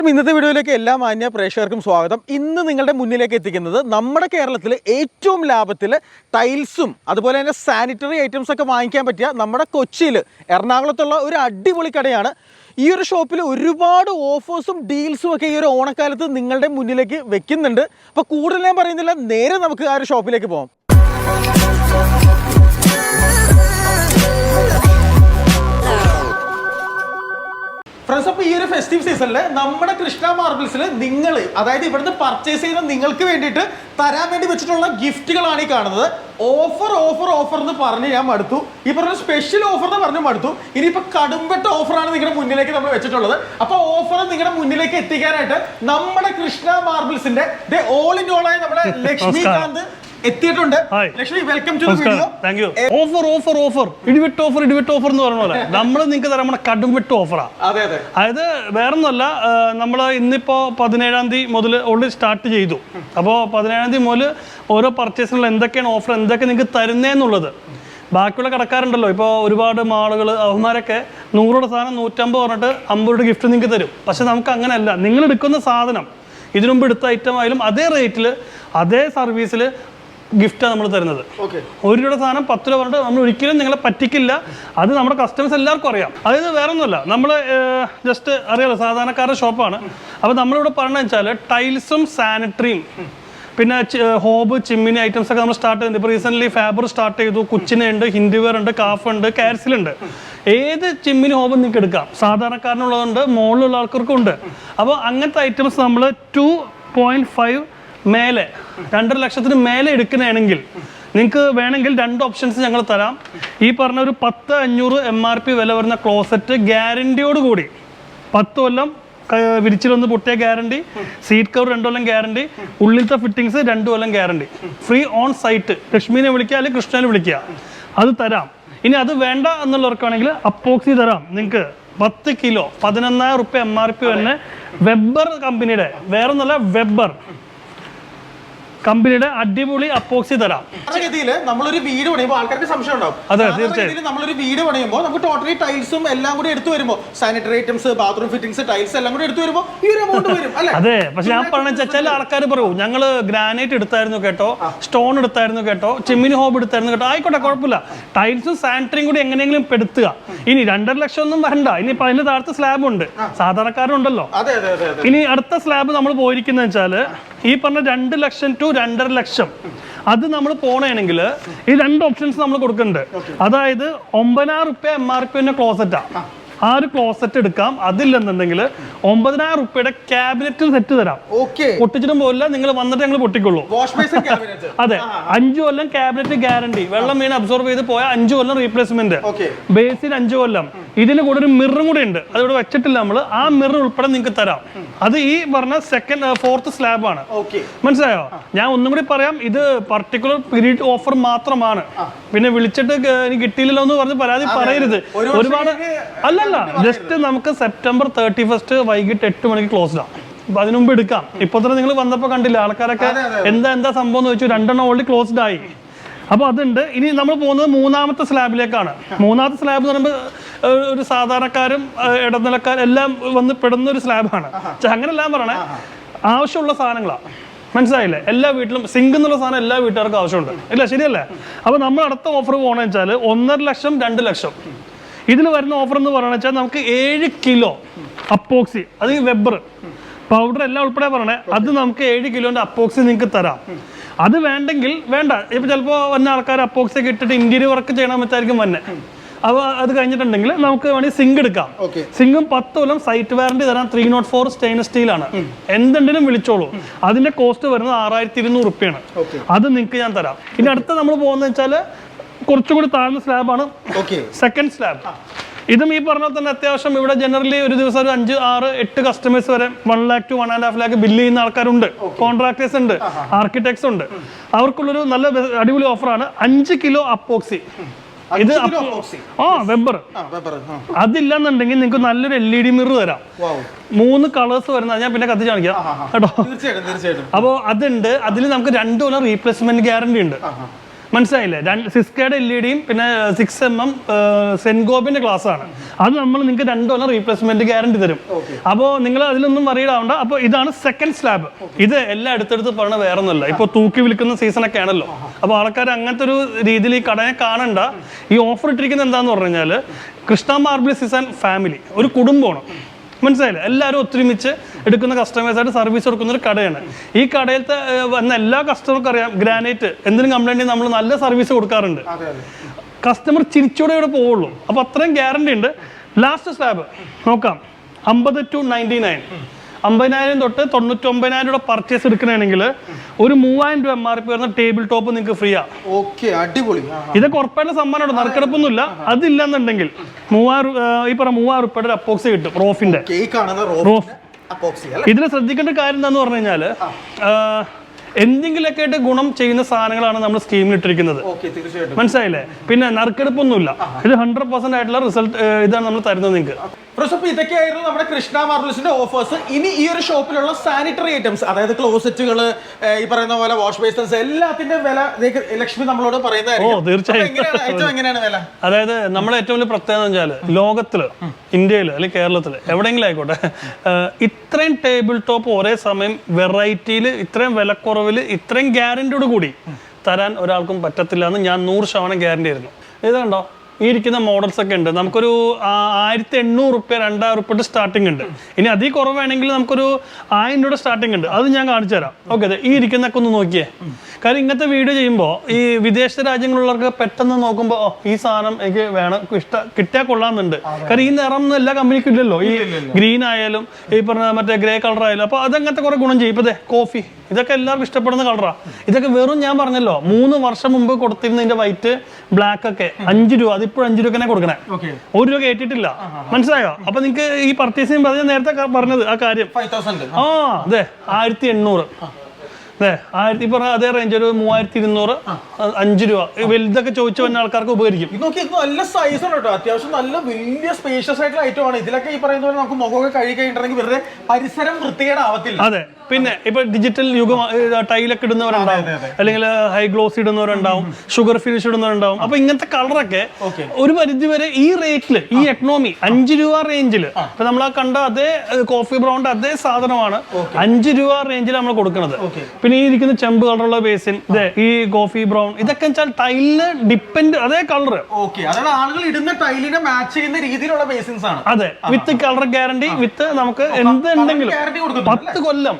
ഇന്നത്തെ വീഡിയോയിലേക്ക് എല്ലാ മാന്യ പ്രേക്ഷകർക്കും സ്വാഗതം. ഇന്ന് നിങ്ങളുടെ മുന്നിലേക്ക് എത്തിക്കുന്നത് നമ്മുടെ കേരളത്തിൽ ഏറ്റവും ലാഭത്തിൽ ടൈൽസും അതുപോലെ തന്നെ സാനിറ്ററി ഐറ്റംസ് ഒക്കെ വാങ്ങിക്കാൻ പറ്റിയ നമ്മുടെ കൊച്ചിയിൽ എറണാകുളത്തുള്ള ഒരു അടിപൊളി കടയാണ്. ഈ ഒരു ഷോപ്പിൽ ഒരുപാട് ഓഫേഴ്സും ഡീൽസും ഒക്കെ ഈ ഒരു ഓണക്കാലത്ത് നിങ്ങളുടെ മുന്നിലേക്ക് വെക്കുന്നുണ്ട്. അപ്പോൾ കൂടുതൽ ഞാൻ പറയുന്നില്ല, നേരെ നമുക്ക് ആ ഒരു ഷോപ്പിലേക്ക് പോകാം. ഫ്രണ്ട്സ്, അപ്പോൾ ഈ ഒരു ഫെസ്റ്റീവ് സീസണിൽ നമ്മുടെ കൃഷ്ണ മാർബിൾസിൽ നിങ്ങൾ, അതായത് ഇവിടുന്ന് പർച്ചേസ് ചെയ്യുന്ന നിങ്ങൾക്ക് വേണ്ടിയിട്ട് തരാൻ വേണ്ടി വെച്ചിട്ടുള്ള ഗിഫ്റ്റുകളാണ് ഈ കാണുന്നത്. ഓഫർ ഓഫർ ഓഫർ എന്ന് പറഞ്ഞ് ഞാൻ മടുത്തു. ഈ പറഞ്ഞ സ്പെഷ്യൽ ഓഫർ എന്ന് പറഞ്ഞ് മടുത്തു. ഇനിയിപ്പോൾ കടുംപെട്ട ഓഫറാണ് നിങ്ങളുടെ മുന്നിലേക്ക് നമ്മൾ വെച്ചിട്ടുള്ളത്. അപ്പോൾ ഓഫർ നിങ്ങളുടെ മുന്നിലേക്ക് എത്തിക്കാനായിട്ട് നമ്മുടെ കൃഷ്ണ മാർബിൾസിന്റെ ഓൾ ഇൻ ഓൾ ആയ നമ്മുടെ ലക്ഷ്മികാന്ത് എത്തിയിട്ടുണ്ട്. Lakshmi, welcome to the video. Thank you. Offer offer offer ഇടിവിട്ട് ഓഫർ എന്ന് പറഞ്ഞ പോലെ നമ്മൾ നിങ്ങൾക്ക് തരാൻ നമ്മുടെ കടുംപെട്ട് ഓഫറാ. അതായത് വേറൊന്നുമല്ല, നമ്മൾ ഇന്നിപ്പോ 17-ാം തീയതി മുതൽ ഓൾറെഡി സ്റ്റാർട്ട് ചെയ്തു. അപ്പോൾ 17-ാം തീയതി മുതൽ ഓരോ പർച്ചേസിനുള്ള എന്തൊക്കെയാണ് ഓഫർ, എന്തൊക്കെ നിങ്ങൾക്ക് തരുന്നതെന്നുള്ളത്. ബാക്കിയുള്ള കടക്കാരുണ്ടല്ലോ, ഇപ്പോൾ ഒരുപാട് മാളുകൾ, അവന്മാരൊക്കെ 100 സാധനം 150 പറഞ്ഞിട്ട് 50 ഗിഫ്റ്റ് നിങ്ങൾക്ക് തരും. പക്ഷെ നമുക്ക് അങ്ങനെയല്ല. നിങ്ങൾ എടുക്കുന്ന സാധനം ഇതിനു മുമ്പ് എടുത്ത ഐറ്റം ആയാലും അതേ റേറ്റിൽ അതേ സർവീസിൽ ഗിഫ്റ്റാണ് നമ്മൾ തരുന്നത്. 1 രൂപയുടെ സാധനം 10 രൂപ പറഞ്ഞിട്ട് നമ്മൾ ഒരിക്കലും നിങ്ങളെ പറ്റിക്കില്ല. അത് നമ്മുടെ കസ്റ്റമേഴ്സ് എല്ലാവർക്കും അറിയാം. അതായത് വേറെ ഒന്നുമല്ല, നമ്മൾ ജസ്റ്റ് അറിയാലോ, സാധാരണക്കാരുടെ ഷോപ്പാണ്. അപ്പോൾ നമ്മളിവിടെ പറഞ്ഞതെന്ന് വെച്ചാൽ ടൈൽസും സാനിറ്ററിയും പിന്നെ ഹോബ് ചിമ്മിനി ഐറ്റംസ് ഒക്കെ നമ്മൾ സ്റ്റാർട്ട് ചെയ്യുന്നുണ്ട്. ഇപ്പോൾ റീസെൻ്റ്ലി ഫാബർ സ്റ്റാർട്ട് ചെയ്തു. കുച്ചിനുണ്ട്, ഹിന്ദിവെയർ ഉണ്ട്, കാഫ് ഉണ്ട്, കാർസിലുണ്ട്. ഏത് ചിമ്മിനി ഹോബ് നിങ്ങൾക്ക് എടുക്കാം. സാധാരണക്കാരനുള്ളതുണ്ട്, മുകളിലുള്ള ആൾക്കാർക്കും ഉണ്ട്. അപ്പോൾ അങ്ങനത്തെ ഐറ്റംസ് നമ്മൾ 2.5 മേലെ 2.5 ലക്ഷത്തിന് മേലെ എടുക്കുന്നതാണെങ്കിൽ നിങ്ങൾക്ക് വേണമെങ്കിൽ 2 ഓപ്ഷൻസ് ഞങ്ങൾ തരാം. ഈ പറഞ്ഞ ഒരു 10,500 MRP വില വരുന്ന ക്ലോസറ്റ് ഗ്യാരണ്ടിയോട് കൂടി 10 കൊല്ലം വിരിച്ചിലൊന്ന് പൊട്ടിയ ഗ്യാരണ്ടി, സീറ്റ് കവർ 2 കൊല്ലം ഗ്യാരണ്ടി, ഉള്ളിലത്തെ ഫിറ്റിങ്സ് 2 കൊല്ലം ഗ്യാരണ്ടി, ഫ്രീ ഓൺ സൈറ്റ്. ലക്ഷ്മിനെ വിളിക്കുക അല്ലെങ്കിൽ കൃഷ്ണനെ വിളിക്കുക, അത് തരാം. ഇനി അത് വേണ്ട എന്നുള്ളവർക്കാണെങ്കിൽ അപ്പോക്സി തരാം. നിങ്ങൾക്ക് 10 കിലോ 11,000 റുപ്യ MRP തന്നെ വെബർ കമ്പനിയുടെ, വേറൊന്നുമല്ല വെബർ കമ്പനിയുടെ അടിപൊളി അപ്പോക്സി തരാം. നമ്മളൊരു വീട് പണിയുമ്പോൾ ആൾക്കാർക്ക് സംശയം ഉണ്ടാവും. അതെ, തീർച്ചയായും. നമ്മളൊരു വീട് പണിയുമ്പോൾ നമുക്ക് ടോട്ടലി ടൈൽസും എല്ലാം കൂടി എടുത്തു വരുമ്പോൾ, sanitary items, bathroom fittings, tiles എല്ലാം കൂടി എടുത്തു വരുമ്പോൾ ഈ ഒരു എമൗണ്ട് വരും അല്ലേ? അതെ. പക്ഷെ ഞാൻ പറഞ്ഞ ചില ആൾക്കാർ പറയൂ, ഞങ്ങൾ ഗ്രാനൈറ്റ് എടുത്തായിരുന്നു കേട്ടോ, സ്റ്റോൺ എടുത്തായിരുന്നു കേട്ടോ, ചിമ്മിനി ഹോബ് എടുത്തായിരുന്നു കേട്ടോ. ആയിക്കോട്ടെ, കുഴപ്പമില്ല. ടൈൽസും സാനിറ്ററിയും കൂടി എങ്ങനെയെങ്കിലും പെടുത്തുക. ഇനി 2.5 ലക്ഷം ഒന്നും വരണ്ട. ഇനി അതിന് താഴത്തെ സ്ലാബ് ഉണ്ട്, സാധാരണക്കാരുണ്ടല്ലോ. ഇനി അടുത്ത സ്ലാബ് നമ്മൾ പോയിരിക്കുന്നത് വെച്ചാൽ ഈ പറഞ്ഞ 2 ലക്ഷം to 2.5 ലക്ഷം. അത് നമ്മൾ പോണെങ്കിൽ ഈ 2 ഓപ്ഷൻസ് നമ്മൾ കൊടുക്കുന്നുണ്ട്. അതായത് 9,000 റുപ്യ MRP ക്ലോസറ്റാ. ആ ഒരു ക്ലോസറ്റ് എടുക്കാം. അതില്ലെന്നുണ്ടെങ്കിൽ 9,000 റുപ്യയുടെ ക്യാബിനറ്റ് സെറ്റ് തരാം. പൊട്ടിച്ചിട്ടും പോലില്ല, നിങ്ങൾ വന്നിട്ട് ഞങ്ങൾ പൊട്ടിക്കുള്ളൂ. അതെ, 5 കൊല്ലം ക്യാബിനറ്റ് ഗ്യാരണ്ടി. വെള്ളം വീണ് അബ്സോർവ് ചെയ്ത് പോയ 5 കൊല്ലം റീപ്ലേസ്മെന്റ്. ബേസിൽ 5 കൊല്ലം. ഇതിന് കൂടെ ഒരു മിററും കൂടെ ഉണ്ട്, അതിവിടെ വെച്ചിട്ടില്ല നമ്മൾ. ആ മിറർ ഉൾപ്പെടെ നിങ്ങൾക്ക് തരാം. അത് ഈ പറഞ്ഞ 4th സ്ലാബ് ആണ്. മനസ്സിലായോ? ഞാൻ ഒന്നും കൂടി പറയാം, ഇത് പർട്ടിക്കുലർ പീരീഡ് ഓഫർ മാത്രമാണ്. പിന്നെ വിളിച്ചിട്ട് എനിക്ക് കിട്ടിയില്ലല്ലോ എന്ന് പറഞ്ഞ് പരാതി പറയരുത്. ഒരുപാട് അല്ലല്ല, ജസ്റ്റ് നമുക്ക് സെപ്റ്റംബർ 31 വൈകിട്ട് 8 മണിക്ക് ക്ലോസ്ഡ് ആണ്. അപ്പൊ അതിനു മുമ്പ് എടുക്കാം. ഇപ്പൊ തന്നെ നിങ്ങൾ വന്നപ്പോ കണ്ടില്ല, ആൾക്കാരൊക്കെ എന്താ സംഭവം എന്ന് ചോദിച്ചു. 2 എണ്ണം ഓൾറെഡി ക്ലോസ്ഡ് ആയി. അപ്പൊ അതുണ്ട്. ഇനി നമ്മൾ പോകുന്നത് 3ാമത്തെ സ്ലാബിലേക്കാണ്. 3ാമത്തെ സ്ലാബ് എന്ന് പറയുമ്പോൾ ഒരു സാധാരണക്കാരും ഇടനിലക്കാരും എല്ലാം വന്ന് പെടുന്ന ഒരു സ്ലാബാണ്. അങ്ങനെല്ലാം പറയണേ, ആവശ്യമുള്ള സാധനങ്ങളാണ്. മനസ്സിലായില്ലേ? എല്ലാ വീട്ടിലും സിങ്ക് എന്നുള്ള സാധനം എല്ലാ വീട്ടുകാർക്കും ആവശ്യമുണ്ട്, ഇല്ല? ശരിയല്ലേ? അപ്പൊ നമ്മൾ അടുത്ത ഓഫർ പോകണമെന്ന് വെച്ചാൽ 1.5 ലക്ഷം 2 ലക്ഷം. ഇതിൽ വരുന്ന ഓഫർ എന്ന് പറയുന്നത് വെച്ചാൽ നമുക്ക് 7 കിലോ അപ്പോക്സി, അത് വെബർ പൗഡർ എല്ലാം ഉൾപ്പെടെ പറയണേ, അത് നമുക്ക് 7 കിലോന്റെ അപ്പോക്സി നിങ്ങൾക്ക് തരാം. അത് വേണ്ടെങ്കിൽ വേണ്ട. ഇപ്പൊ ചിലപ്പോൾ വന്ന ആൾക്കാർ അപ്പോക്സി ഒക്കെ ഇട്ടിട്ട് ഇന്റീരിയർ വർക്ക് ചെയ്യണം വെച്ചായിരിക്കും വന്നെ. അപ്പോൾ അത് കഴിഞ്ഞിട്ടുണ്ടെങ്കിൽ നമുക്ക് വേണമെങ്കിൽ സിങ്ക് എടുക്കാം. സിങ്കും 10 കൊല്ലം സൈറ്റ് വാറന്റി തരാം. 304 സ്റ്റെയിൻലെസ് സ്റ്റീലാണ്. എന്തുണ്ടെങ്കിലും വിളിച്ചോളൂ. അതിന്റെ കോസ്റ്റ് വരുന്നത് 6,200 റുപ്യാണ്. അത് നിങ്ങൾക്ക് ഞാൻ തരാം. ഇനി അടുത്ത നമ്മൾ പോകുന്നത് വെച്ചാൽ കുറച്ചുകൂടി താഴ്ന്ന സ്ലാബാണ്, 2nd സ്ലാബ്. ഇതും ഈ പറഞ്ഞ തന്നെ അത്യാവശ്യം ഇവിടെ ജനറലി ഒരു ദിവസം ഒരു 5, 6, 8 കസ്റ്റമേഴ്സ് വരെ 1 lakh to 1.5 lakh ബില്ല് ചെയ്യുന്ന ആൾക്കാരുണ്ട്. കോൺട്രാക്ടേഴ്സ് ഉണ്ട്, ആർക്കിടെക്ട്സ് ഉണ്ട്. അവർക്കുള്ളൊരു നല്ല അടിപൊളി ഓഫറാണ് 5 കിലോ അപ്പോക്സി. ഇത് വെബർ. അതില്ലെന്നുണ്ടെങ്കിൽ നിങ്ങൾക്ക് നല്ലൊരു LED മിറർ തരാം. 3 കളേഴ്സ് വരുന്ന, ഞാൻ പിന്നെ കത്തിച്ച് കാണിക്കാം കേട്ടോ. അപ്പോൾ അതുണ്ട്. അതിൽ നമുക്ക് 2 കൊല്ലം റീപ്ലേസ്മെന്റ് ഗ്യാരണ്ടി ഉണ്ട്. മനസ്സിലായില്ലേ? സിസ്കയുടെ LED പിന്നെ 6mm സെൻഗോബിന്റെ ഗ്ലാസ് ആണ്. അത് നമ്മൾ നിങ്ങൾക്ക് 2 കൊല്ലം റീപ്ലേസ്മെന്റ് ഗ്യാരണ്ടി തരും. അപ്പോൾ നിങ്ങൾ അതിലൊന്നും വറീഡാവണ്ട. അപ്പോൾ ഇതാണ് സെക്കൻഡ് സ്ലാബ്. ഇത് എല്ലാം അടുത്തടുത്ത് പറഞ്ഞ വേറെ ഒന്നുമല്ല. ഇപ്പോൾ തൂക്കി വിൽക്കുന്ന സീസണൊക്കെ ആണല്ലോ. അപ്പോൾ ആൾക്കാർ അങ്ങനത്തെ ഒരു രീതിയിൽ ഈ കടയെ കാണണ്ട. ഈ ഓഫർ ഇട്ടിരിക്കുന്നത് എന്താന്ന് പറഞ്ഞു കഴിഞ്ഞാൽ Krishna marbles is and family, ഒരു കുടുംബമാണ്. മനസ്സിലായില്ലേ? എല്ലാവരും ഒത്തൊരുമിച്ച് എടുക്കുന്ന കസ്റ്റമേഴ്സായിട്ട് സർവീസ് കൊടുക്കുന്ന ഒരു കടയാണ്. ഈ കടയിലത്തെ വന്ന എല്ലാ കസ്റ്റമർക്കും അറിയാം, ഗ്രാനൈറ്റ് എന്തിനും കംപ്ലൈൻറ്റ് നമ്മൾ നല്ല സർവീസ് കൊടുക്കാറുണ്ട്. കസ്റ്റമർ ചിരിച്ചോടെ ഇവിടെ പോവുള്ളൂ. അപ്പോൾ അത്രയും ഗ്യാരണ്ടി ഉണ്ട്. ലാസ്റ്റ് സ്ലാബ് നോക്കാം. 50 to 99, 50,000 തൊട്ട് 99,000 രൂപ പർച്ചേസ് എടുക്കണമെങ്കിൽ ഒരു 3,000 രൂപ MRP വരുന്ന ടേബിൾ ടോപ്പ് നിങ്ങൾക്ക് ഫ്രീ ആണ്. അടിപൊളി. ഇതൊക്കെ ഉറപ്പായിട്ട് സമ്മാനമുണ്ട്, നറുക്കെടുപ്പൊന്നുമില്ല. അതില്ലെന്നുണ്ടെങ്കിൽ 3,000 രൂപയുടെ ഒരു അപ്പോക്സി കിട്ടും, റോഫിന്റെ. ഇതിൽ ശ്രദ്ധിക്കേണ്ട കാര്യം എന്താന്ന് പറഞ്ഞു കഴിഞ്ഞാൽ എന്തെങ്കിലുമൊക്കെ ആയിട്ട് ഗുണം ചെയ്യുന്ന സാധനങ്ങളാണ് നമ്മൾ സ്കീമിൽ ഇട്ടിരിക്കുന്നത്. മനസ്സിലായില്ലേ? പിന്നെ നറുക്കെടുപ്പൊന്നുമില്ല. ഇത് 100% ആയിട്ടുള്ള റിസൾട്ട് ഇതാണ് നമ്മൾ തരുന്നത് നിങ്ങൾക്ക്. ഇതൊക്കെയായിരുന്നു നമ്മുടെ കൃഷ്ണ മാർബിൾസിന്റെ ഓഫേഴ്സ്. ഇനി ഈ ഒരു ഷോപ്പിലുള്ള സാനിറ്ററി ഐറ്റംസ്, അതായത് ക്ലോസറ്റുകൾ, ഈ പറയുന്ന പോലെ വാഷ് ബേസിൻസ്, എല്ലാത്തിന്റെ വില ലക്ഷ്മി നമ്മളോട് പറയുന്നതായിരിക്കും. തീർച്ചയായും. എങ്ങനെയാണ് വില? അതായത് നമ്മുടെ ഏറ്റവും വലിയ പ്രത്യേകത എന്ന് വെച്ചാൽ ലോകത്തില്, ഇന്ത്യയിൽ അല്ലെങ്കിൽ കേരളത്തിൽ എവിടെയെങ്കിലും ആയിക്കോട്ടെ, ഇത്രയും ടേബിൾ ടോപ്പ് ഒരേ സമയം വെറൈറ്റിയിൽ ഇത്രയും വിലക്കുറവിൽ ഇത്രയും ഗ്യാരണ്ടിയോട് കൂടി തരാൻ ഒരാൾക്കും പറ്റത്തില്ല എന്ന് ഞാൻ 100% ഗ്യാരണ്ടി ആയിരുന്നു. ഇത് കണ്ടോ, ഈ ഇരിക്കുന്ന മോഡൽസ് ഒക്കെ ഉണ്ട്. നമുക്കൊരു 1,800 രൂപ 2,000 രൂപ സ്റ്റാർട്ടിംഗ് ഉണ്ട്. ഇനി അതിൽ കുറവാണെങ്കിൽ നമുക്കൊരു 1,000 രൂപ സ്റ്റാർട്ടിംഗ് ഉണ്ട്. അത് ഞാൻ കാണിച്ചു തരാം. ഓക്കെ, അതെ, ഈ ഇരിക്കുന്നൊക്കെ ഒന്ന് നോക്കിയേ. കാര്യം ഇങ്ങനത്തെ വീഡിയോ ചെയ്യുമ്പോൾ ഈ വിദേശ രാജ്യങ്ങളിലുള്ളവർക്ക് പെട്ടെന്ന് നോക്കുമ്പോൾ ഈ സാധനം എനിക്ക് വേണം, കിട്ടിയാൽ കൊള്ളാമെന്നുണ്ട്. കാരണം ഈ നിറം ഒന്നും എല്ലാ കമ്പനിക്കും ഇല്ലല്ലോ. ഈ ഗ്രീൻ ആയാലും ഈ പറഞ്ഞ മറ്റേ ഗ്രേ കളർ ആയാലും. അപ്പോൾ അതങ്ങനത്തെ കുറെ ഗുണം ചെയ്യും. ഇപ്പോൾ കോഫി, ഇതൊക്കെ എല്ലാവർക്കും ഇഷ്ടപ്പെടുന്ന കളറാണ്. ഇതൊക്കെ വെറും ഞാൻ പറഞ്ഞല്ലോ 3 വർഷം മുമ്പ് കൊടുത്തിരുന്നതിന്റെ വൈറ്റ് ബ്ലാക്ക് ഒക്കെ 5 രൂപ, അതിപ്പോഴും 5 രൂപ തന്നെ കൊടുക്കണേ. 1 രൂപ കയറ്റിട്ടില്ല. മനസ്സിലായോ? അപ്പൊ നിങ്ങൾക്ക് ഈ പർച്ചേസ് ചെയ്യുമ്പോൾ ഞാൻ നേരത്തെ പറഞ്ഞത് ആ കാര്യം. അതെ, 1,800. അതെ, ഈ പറഞ്ഞ അതേ റേഞ്ച് ഒരു 3,200, 5 രൂപ. വലുതൊക്കെ ചോദിച്ചു വന്ന ആൾക്കാർക്ക് ഉപകരിക്കും. നല്ല സൈസ് ആണ് കേട്ടോ. അത്യാവശ്യം നല്ല വലിയ സ്പേഷ്യസ് ആയിട്ടുള്ള ഐറ്റം ആണ്. ഇതിലൊക്കെ ഈ പറയുന്ന പോലെ നമുക്ക് മുഖമൊക്കെ കഴുകിയിട്ടുണ്ടെങ്കിൽ വെറുതെ പരിസരം വൃത്തികേടാവത്തില്ല. അതെ, പിന്നെ ഇപ്പൊ ഡിജിറ്റൽ യുഗം, ടൈലൊക്കെ ഇടുന്നവരുണ്ടാവും, അല്ലെങ്കിൽ ഹൈ ഗ്ലോസ് ഇടുന്നവരുണ്ടാവും, ഷുഗർ ഫിനിഷ് ഇടുന്നവരുണ്ടാവും. അപ്പൊ ഇങ്ങനത്തെ കളറൊക്കെ ഒരു പരിധി വരെ ഈ റേറ്റില്, ഈ എക്കണോമി 5 രൂപ റേഞ്ചിൽ, ഇപ്പൊ നമ്മൾ ആ കണ്ട അതേ കോഫി ബ്രൗണിന്റെ അതേ സാധനമാണ് 5 രൂപ റേഞ്ചിൽ നമ്മൾ കൊടുക്കുന്നത്. പിന്നെ ഈ ഇരിക്കുന്ന ചെമ്പ് കളറുള്ള ബേസിൻ, ഈ കോഫി ബ്രൗൺ, ഇതൊക്കെ വെച്ചാൽ ടൈലിന് ഡിപ്പെൻഡ്, അതേ കളർ. ആളുകൾ ഇടുന്ന ടൈലിനെ മാച്ച് ചെയ്യുന്ന രീതിയിലുള്ള ബേസിൻസ് ആണ്. അതെ, വിത്ത് കളർ ഗ്യാരണ്ടി, വിത്ത് നമുക്ക് എന്തുണ്ടെങ്കിലും 10 കൊല്ലം,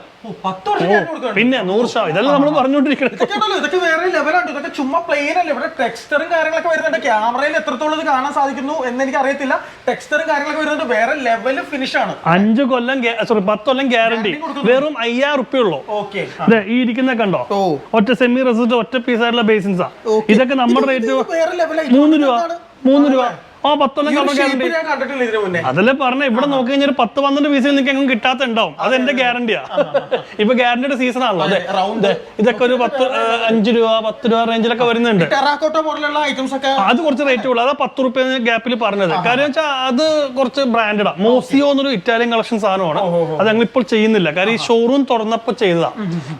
പിന്നെ 100%. ഇതെല്ലാം നമ്മൾ പറഞ്ഞുകൊണ്ടിരിക്കുന്നത്. ഇതൊക്കെ വേറെ ലെവലാണ്. ഇതൊക്കെ ചുമ്മാ പ്ലെയിൻ അല്ല. ഇവിടെ ടെക്സ്റ്ററും കാര്യങ്ങളൊക്കെ വരുന്നുണ്ട്. ക്യാമറയിൽ എത്രത്തോളം ഇത് കാണാൻ സാധിക്കുന്നു എന്ന് എനിക്ക് അറിയത്തില്ല. ടെക്സ്റ്ററും കാര്യങ്ങളൊക്കെ വരുന്നുണ്ട്. വേറെ ലെവൽ ഫിനിഷ് ആണ്. 10 കൊല്ലം ഗ്യാരണ്ടി, വെറും 5,000 രൂപയുള്ളൂ. ഈ ഇരിക്കുന്ന കണ്ടോ, ഒറ്റ സെമി റെസിസ്റ്റ്, ഒറ്റ പീസായിട്ടുള്ള ബേസിൻസാ. ഇതൊക്കെ നമ്മുടെ റേറ്റ് 3 രൂപ. 10 കൊല്ലം കളർ ഗ്യാരണ്ടി. അതല്ലേ പറഞ്ഞ, ഇവിടെ നോക്കി കഴിഞ്ഞാൽ 10-12 പീസിൽ നിങ്ങൾക്ക് എങ്ങനെ കിട്ടാത്ത ഉണ്ടാവും. അത് എന്റെ ഗ്യാരണ്ടിയാ. ഇപ്പൊ ഗ്യാരണ്ടിയുടെ സീസൺ ആണല്ലോ. അതെ, ഇതൊക്കെ ഒരു 5 രൂപ 10 രൂപ റേഞ്ചിലൊക്കെ വരുന്നുണ്ട്. അത് കുറച്ച് റേറ്റ് ഉള്ളു. അതാ 10 രൂപ ഗ്യാപ്പിൽ പറഞ്ഞത്. കാര്യം വെച്ചാൽ അത് കുറച്ച് ബ്രാൻഡഡാ. മോസിയോ എന്നൊരു ഇറ്റാലിയൻ കളക്ഷൻ സാധനമാണ്. അത് ഞങ്ങൾ ഇപ്പോൾ ചെയ്യുന്നില്ല. കാര്യം ഈ ഷോറൂം തുറന്നപ്പോ ചെയ്തതാ.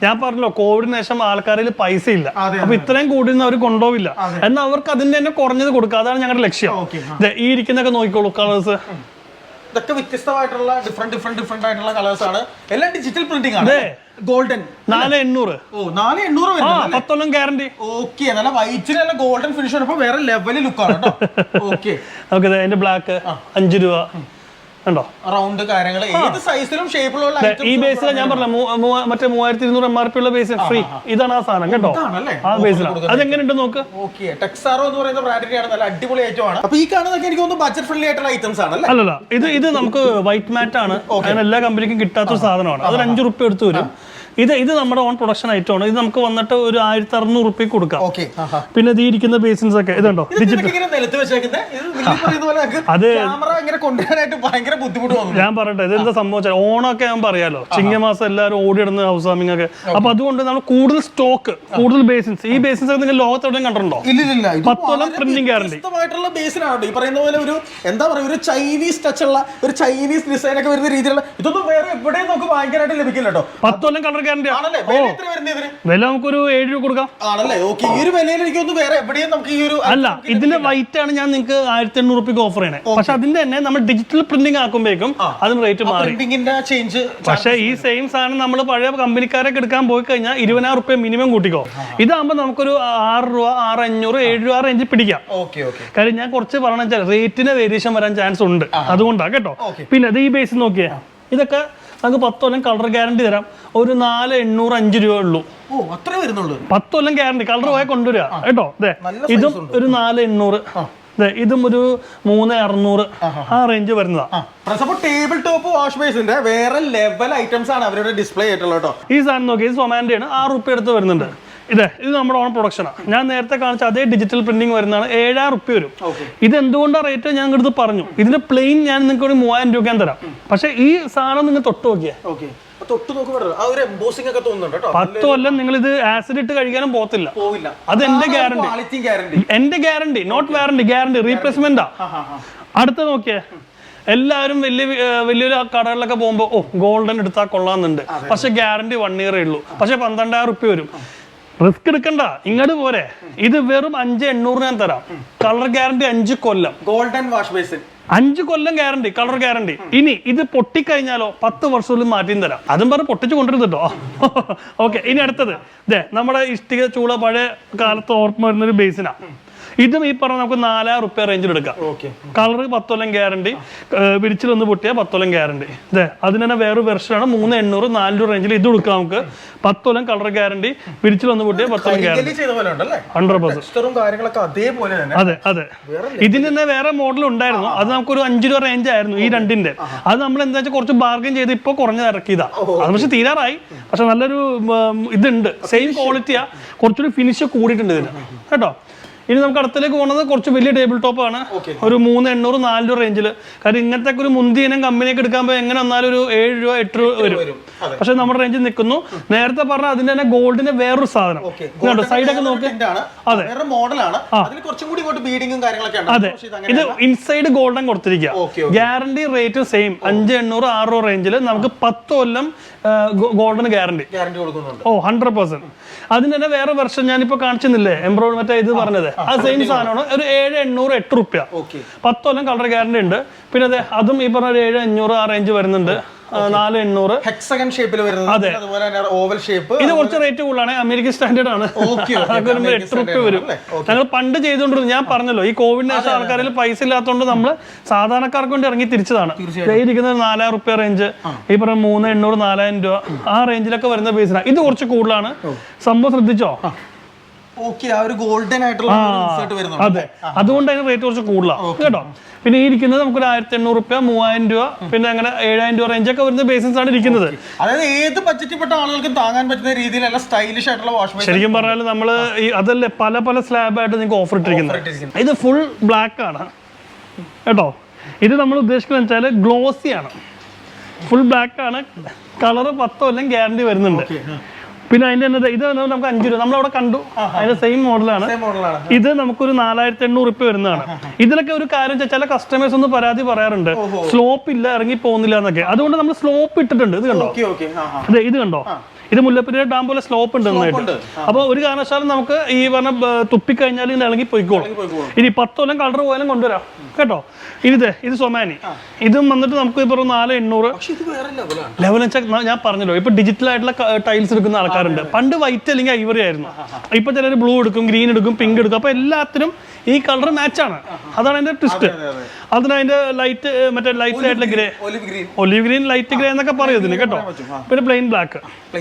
ഞാൻ പറഞ്ഞല്ലോ, കോവിഡിന് ശേഷം ആൾക്കാരിൽ പൈസ ഇല്ല. അപ്പൊ ഇത്രയും കൂടുന്ന അവർ കൊണ്ടുപോവില്ല. എന്നാൽ അവർക്ക് അതിന്റെ തന്നെ കുറഞ്ഞത് കൊടുക്കുക. അതാണ് ഞങ്ങളുടെ ലക്ഷ്യം. ഈ ഇരിക്കുന്നൊക്കെ നോക്കിക്കോളൂ കളേഴ്സ്. ഇതൊക്കെ വ്യത്യസ്തമായിട്ടുള്ള ഡിഫറെന്റ് ആയിട്ടുള്ള കളേഴ്സ് ആണ്. എല്ലാം ഡിജിറ്റൽ പ്രിന്റിംഗ് ആണ്. ഗോൾഡൻ 4,800. 4,800 10 കൊല്ലം ഗ്യാരണ്ടി. ഓക്കെ, നല്ല വൈറ്റിനുള്ള ഗോൾഡൻ ഫിനിഷ് ആണ്. വേറെ ലെവലിൽ ലുക്കാണ് കേട്ടോ. ഓക്കെ, അതിന്റെ ബ്ലാക്ക് 5 രൂപ ഉണ്ടോ, റൗണ്ട് കാര്യങ്ങൾ ഏത് സൈസിലും ഷേപ്പിലുള്ള ഈ ബേസിലാണ് ഞാൻ പറഞ്ഞ മറ്റേ 3,200 MRP ഉള്ള ബേസ് ഫ്രീ. ഇതാണ് ആ സാധനം കേട്ടോ, ആ ബേസിലാണ്. അതെങ്ങനെയുണ്ട് നോക്ക്. ടെക്സാറോ എന്ന് പറയുന്ന ബ്രാൻഡിന്റെയാണ്, നല്ല അടിപൊളി ഐറ്റം ആണ്. അപ്പൊ ഈ കാണുന്നതൊക്കെ എനിക്ക് തോന്നുന്നു ബഡ്ജറ്റ് ഫ്രണ്ട്ലി ആയിട്ടുള്ള ഐറ്റംസ് ആണ്. അല്ലല്ല, ഇത് നമുക്ക് വൈറ്റ് മാറ്റ് ആണ്. അങ്ങനെ എല്ലാ കമ്പനിക്കും കിട്ടാത്തൊരു സാധനമാണ്. അത് 5 രൂപ എടുത്ത് വരും. ഇത് നമ്മുടെ ഓൺ പ്രൊഡക്ഷൻ ഐറ്റം ആണ്. ഇത് നമുക്ക് വന്നിട്ട് ഒരു 1,600 രൂപയ്ക്ക് കൊടുക്കാം. പിന്നെ ഇത് ഇരിക്കുന്ന ബേസിൻസ് ഒക്കെ ഇതുണ്ടോ, അത് ഞാൻ പറയട്ടെ, ഇതെന്താ സംഭവിച്ചാൽ ഓണമൊക്കെ ആകുമ്പോൾ അറിയാലോ, ചിങ്ങമാസം എല്ലാവരും ഓടിയിടുന്ന ഹൗസ് വാമിംഗ് ഒക്കെ. അപ്പൊ അതുകൊണ്ട് നമ്മൾ കൂടുതൽ സ്റ്റോക്ക്, കൂടുതൽ ബേസിൻസ്, ഈ ബേസിൻസ് ഒക്കെ നിങ്ങൾ ലോകത്തെവിടെയും കണ്ടിട്ടുണ്ടോ? 10 കൊല്ലം പ്രിന്റിംഗ് ഗ്യാരണ്ടി. ഈ പറയുന്ന പോലെ ഒരു എന്താ പറയുക, ഒരു ചൈനീസ് ടച്ച് ഉള്ള, ഒരു ചൈനീസ് ഡിസൈൻ ഒക്കെ വരുന്ന രീതിയിലുള്ള ഇതൊന്നും വേറെ എവിടെയും നമുക്ക് ഭയങ്കരമായിട്ട് ലഭിക്കില്ല കേട്ടോ. 10 കൊല്ലം കളർ ഗ്യാരണ്ടി ആണല്ലേ? വില എത്ര വരുന്നത് ഇതിന്? വില നമുക്കൊരു 7 രൂപ കൊടുക്കാം. ആണല്ലേ? ഓക്കെ. ഈ ഒരു വിലയിൽ എനിക്കൊന്ന് വേറെ എവിടെയും നമുക്ക് ഈ ഒരു അല്ല, ഇതിന്റെ വൈറ്റ് ആണ് ഞാൻ നിങ്ങൾക്ക് 1800 രൂപയ്ക്ക് ഓഫർ ചെയ്യണേ. പക്ഷെ അതിന്റെ തന്നെ നമ്മൾ ഡിജിറ്റൽ പ്രിന്റിംഗ് ആക്കുമ്പോഴേക്കും അതിന് റേറ്റ് മാറി. പ്രിന്റിംഗിന്റെ ചേഞ്ച്. പക്ഷേ ഈ സെയിം സാധനം നമ്മൾ പഴയ കമ്പനിക്കാരൊക്കെ എടുക്കാൻ പോയി കഴിഞ്ഞാൽ 20,000 രൂപ മിനിമം കൂട്ടിക്കോ. ഇതാകുമ്പോൾ നമുക്കൊരു 6 രൂപ, 6,500, 7 രൂപ റേഞ്ചിൽ പിടിക്കാം. കാര്യം ഞാൻ കുറച്ച് പറഞ്ഞ വെച്ചാൽ റേറ്റിന് വേരിയേഷൻ വരാൻ ചാൻസ് ഉണ്ട്, അതുകൊണ്ടാണ് കേട്ടോ. പിന്നെ അത് ഈ ബേസിൽ നോക്കിയേ, ഇതൊക്കെ നമുക്ക് 10 കൊല്ലം കളർ ഗ്യാരണ്ടി തരാം. ഒരു 4,800, 5 രൂപ ഉള്ളൂ. 10 കൊല്ലം ഗ്യാരണ്ടി. കളർ പോയാൽ കൊണ്ടുവരിക കേട്ടോ. അതെ, ഇതും ഒരു 4,800, ഇതും ഒരു 3,600 ആ റേഞ്ച് വരുന്നതാ. ടേബിൾ ടോപ്പ് വാഷ് ബേസിന്റെ വേറെ ലെവൽ ഐറ്റംസ് ആണ് അവരുടെ ഡിസ്പ്ലേ ആയിട്ടുള്ളത്. ഈ സാധനം നോക്കി, ഇത് സൊമാൻഡേ ആണ്, 6 രൂപ എടുത്ത് വരുന്നുണ്ട്. ഇത് നമ്മുടെ ഓൺ പ്രൊഡക്ഷനാണ്. ഞാൻ നേരത്തെ കാണിച്ച അതേ ഡിജിറ്റൽ പ്രിന്റിംഗ് വരുന്നതാണ്. 7,000 രൂപ വരും. ഇത് എന്തുകൊണ്ടാണ് റേറ്റ് ഞാൻ എടുത്ത് പറഞ്ഞു. ഇതിന്റെ പ്ലെയിൻ ഞാൻ നിങ്ങൾക്ക് ഒരു 3,000 രൂപ തരാം. പക്ഷെ ഈ സാധനം നിങ്ങൾ തൊട്ട് നോക്കിയേ, 10 കൊല്ലം നിങ്ങൾ ഇത് ആസിഡ് ഇട്ട് കഴിക്കാനും പോകത്തില്ല. അത് എന്റെ ഗ്യാരണ്ടി, നോട്ട് വാറണ്ടി, ഗ്യാരണ്ടി. റീപ്ലേസ്മെന്റാ. അടുത്ത നോക്കിയേ, എല്ലാവരും വലിയൊരു കടകളിലൊക്കെ പോകുമ്പോൾ ഗോൾഡൻ എടുത്താൽ കൊള്ളാന്നുണ്ട്. പക്ഷെ ഗ്യാരണ്ടി 1 ഇയർ ഉള്ളൂ. പക്ഷെ 12,000 രൂപ വരും. റിസ്ക് എടുക്കണ്ട, ഇങ്ങോട്ട് പോരെ. ഇത് വെറും 5,800 ഞാൻ തരാം. കളർ ഗ്യാരണ്ടി 5 കൊല്ലം. ഗോൾഡൻ വാഷ് ബേസിൻ 5 കൊല്ലം ഗ്യാരണ്ടി, കളർ ഗ്യാരണ്ടി. ഇനി ഇത് പൊട്ടിക്കഴിഞ്ഞാലോ 10 വർഷത്തിൽ മാറ്റിയും തരാം. അതും പറഞ്ഞ് പൊട്ടിച്ച് കൊണ്ടുവരുന്നുണ്ടോ. ഓക്കെ, ഇനി അടുത്തത് നമ്മുടെ ഇഷ്ടിക ചൂള പഴയ കാലത്ത് ഓർമ്മ വരുന്നൊരു ബേസിനാ. ഇതും ഈ പറഞ്ഞ നമുക്ക് 4,000 രൂപ റേഞ്ചിൽ എടുക്കാം. കളർ 10 കൊല്ലം ഗ്യാരണ്ടി, വിരിച്ചിലൊന്ന് പൊട്ടിയാൽ 10 കൊല്ലം ഗ്യാരണ്ടി. അതിന് തന്നെ വേറെ വെർഷനാണ് 3,800, 400 റേഞ്ചിൽ ഇത് കൊടുക്കാം നമുക്ക്. 10 കൊല്ലം കളർ ഗ്യാരണ്ടി, വിരിച്ചിലൊന്ന് പൊട്ടിയാൽ 10 കൊല്ലം ഗ്യാരണ്ടി. 100%. അതെ അതെ. ഇതിന് തന്നെ വേറെ മോഡൽ ഉണ്ടായിരുന്നു. അത് നമുക്കൊരു 5 രൂപ റേഞ്ച് ആയിരുന്നു ഈ രണ്ടിന്റെ. അത് നമ്മൾ എന്താ വെച്ചാൽ കുറച്ച് ബാർഗൻ ചെയ്ത് ഇപ്പൊ കുറഞ്ഞ് ഇറക്കിയതാ. അത് പക്ഷെ തീരാറായി. പക്ഷെ നല്ലൊരു ഇതുണ്ട്, സെയിം ക്വാളിറ്റിയാ, കുറച്ചൊരു ഫിനിഷ് കൂടിയിട്ടുണ്ട് ഇതിന് കേട്ടോ. ഇനി നമുക്ക് അടുത്തേക്ക് പോകുന്നത് കുറച്ച് വലിയ ടേബിൾ ടോപ്പ് ആണ്. ഒരു 3,800, 400 റേഞ്ചിൽ. കാരണം ഇങ്ങനത്തെ ഒരു മുന്തിയ ഇനം കമ്പനിയൊക്കെ എടുക്കാൻ പോയി എങ്ങനെ വന്നാലും ഒരു 7 രൂപ, 8 രൂപ വരും. പക്ഷെ നമ്മുടെ റേഞ്ചിൽ നിൽക്കുന്നു. നേരത്തെ പറഞ്ഞ അതിന്റെ തന്നെ ഗോൾഡിന്റെ വേറൊരു സാധനം സൈഡൊക്കെ നോക്കി. അതെ, അതെ. ഇത് ഇൻസൈഡ് ഗോൾഡൻ കൊടുത്തിരിക്കുക. ഗ്യാരണ്ടി റേറ്റ് സെയിം 5,800, 600 റേഞ്ചിൽ നമുക്ക് 10 കൊല്ലം ഗോൾഡൻ ഗ്യാരണ്ടി. 100%. അതിന് തന്നെ വേറെ വെർഷൻ ഞാനിപ്പോ കാണിച്ചില്ലേ, എംബ്രോയിഡറി മറ്റേ ഇത് പറഞ്ഞത്, ആ സെയിം സാധനമാണ്. ഒരു 7,800, 8 രൂപ. 10 കൊല്ലം കളർ ഗ്യാരണ്ടി ഉണ്ട്. പിന്നെ അതെ, അതും ഈ പറഞ്ഞ 7,500 ആ റേഞ്ച് വരുന്നുണ്ട്. 4,800 ഹെക്സഗൺ ഷേപ്പിൽ വരുന്നത്. അതെ, അതുപോലെ തന്നെ ഓവൽ ഷേപ്പ്. ഇത് കുറച്ച് റേറ്റ് കൂടുതലാണ്, അമേരിക്കൻ സ്റ്റാൻഡേർഡ് ആണ്. 8 രൂപ വരും. ഞങ്ങൾ പണ്ട് ചെയ്തുകൊണ്ടിരുന്നു. ഞാൻ പറഞ്ഞല്ലോ, ഈ കോവിഡിന് ശേഷം ആൾക്കാരിൽ പൈസ ഇല്ലാത്തതുകൊണ്ട് നമ്മൾ സാധാരണക്കാർക്ക് വേണ്ടി ഇറങ്ങി തിരിച്ചതാണ്. ഇരിക്കുന്നത് 4,000 രൂപ റേഞ്ച്, ഈ പറഞ്ഞ 3,800, 4,000 രൂപ ആ റേഞ്ചിലൊക്കെ വരുന്ന ബേസിനാണ്. ഇത് കുറച്ച് കൂടുതലാണ്. സംഭവം ശ്രദ്ധിച്ചോ? ഗോൾഡൻ ആയിട്ടുള്ള. അതെ, അതുകൊണ്ട് അതിന് റേറ്റ് കുറച്ച് കൂടുതലാണ് കേട്ടോ. പിന്നെ ഈ ഇരിക്കുന്നത് നമുക്കൊരു 1,800 രൂപ, 3,000 രൂപ, പിന്നെ അങ്ങനെ 7,000 രൂപ റേഞ്ചൊക്കെ വരുന്ന ബേസിൻസ് ആണ് ഇരിക്കുന്നത്. അതായത് ഏത് ബഡ്ജറ്റിൽപ്പെട്ട ആളുകൾക്ക് താങ്ങാൻ പറ്റുന്ന രീതിയിലുള്ള സ്റ്റൈലിഷ് ആയിട്ടുള്ള വാഷ് ബേസിൻ. ശരിക്കും പറഞ്ഞാൽ നമ്മള് അതല്ലേ പല പല സ്ലാബ് ആയിട്ട് നിങ്ങൾക്ക് ഓഫർ ഇട്ടിരിക്കുന്നത്. ഇത് ഫുൾ ബ്ലാക്ക് ആണ് കേട്ടോ. ഇത് നമ്മൾ ഉദ്ദേശിക്കുന്നത് വെച്ചാൽ ഗ്ലോസി ആണ്, ഫുൾ ബ്ലാക്ക് ആണ്. കളർ 10 കൊല്ലം ഗ്യാരണ്ടി വരുന്നുണ്ട്. പിന്നെ അതിന്റെ ഇത് നമുക്ക് 5 രൂപ നമ്മളവിടെ കണ്ടു. അതിന്റെ സെയിം മോഡലാണ്. ഇത് നമുക്കൊരു 4,800 രൂപ വരുന്നതാണ്. ഇതിലൊക്കെ ഒരു കാര്യം ചില കസ്റ്റമേഴ്സ് ഒന്ന് പരാതി പറയാറുണ്ട്, സ്ലോപ്പ് ഇല്ല, ഇറങ്ങി പോകുന്നില്ല എന്നൊക്കെ. അതുകൊണ്ട് നമ്മൾ സ്ലോപ്പ് ഇട്ടിട്ടുണ്ട്. ഇത് കണ്ടോ, അതെ, ഇത് കണ്ടോ, ഇത് മുല്ലപ്പെരിയാർ ഡാം പോലെ സ്ലോപ്പ് ഉണ്ട് നന്നായിട്ട്. അപ്പോൾ ഒരു കാരണവശാലും നമുക്ക് ഈ പറഞ്ഞ തുപ്പിക്കഴിഞ്ഞാൽ ഇങ്ങനെ ഇളകി പോയിക്കോളും. ഇനി 10 കൊല്ലം കളർ പോയാലും കൊണ്ടുവരാം കേട്ടോ. ഇത് സൊമാനി. ഇതും വന്നിട്ട് നമുക്ക് ഇപ്പോൾ 4,800 ലെവൽ വെച്ചാൽ ഞാൻ പറഞ്ഞല്ലോ, ഇപ്പൊ ഡിജിറ്റൽ ആയിട്ടുള്ള ടൈൽസ് എടുക്കുന്ന ആൾക്കാരുണ്ട്. പണ്ട് വൈറ്റ് അല്ലെങ്കിൽ ഐവറി ആയിരുന്നു. ഇപ്പൊ ചിലർ ബ്ലൂ എടുക്കും, ഗ്രീൻ എടുക്കും, പിങ്ക് എടുക്കും. അപ്പൊ എല്ലാത്തിനും ഈ കളർ മാച്ചാണ്. അതാണ് അതിന്റെ ട്വിസ്റ്റ്. അതിന് അതിന്റെ ലൈറ്റ് മറ്റേ ലൈറ്റ് ആയിട്ടുള്ള grey, olive green, light grey എന്നൊക്കെ പറയും ഇതിന് കേട്ടോ. പിന്നെ പ്ലെയിൻ ബ്ലാക്ക്.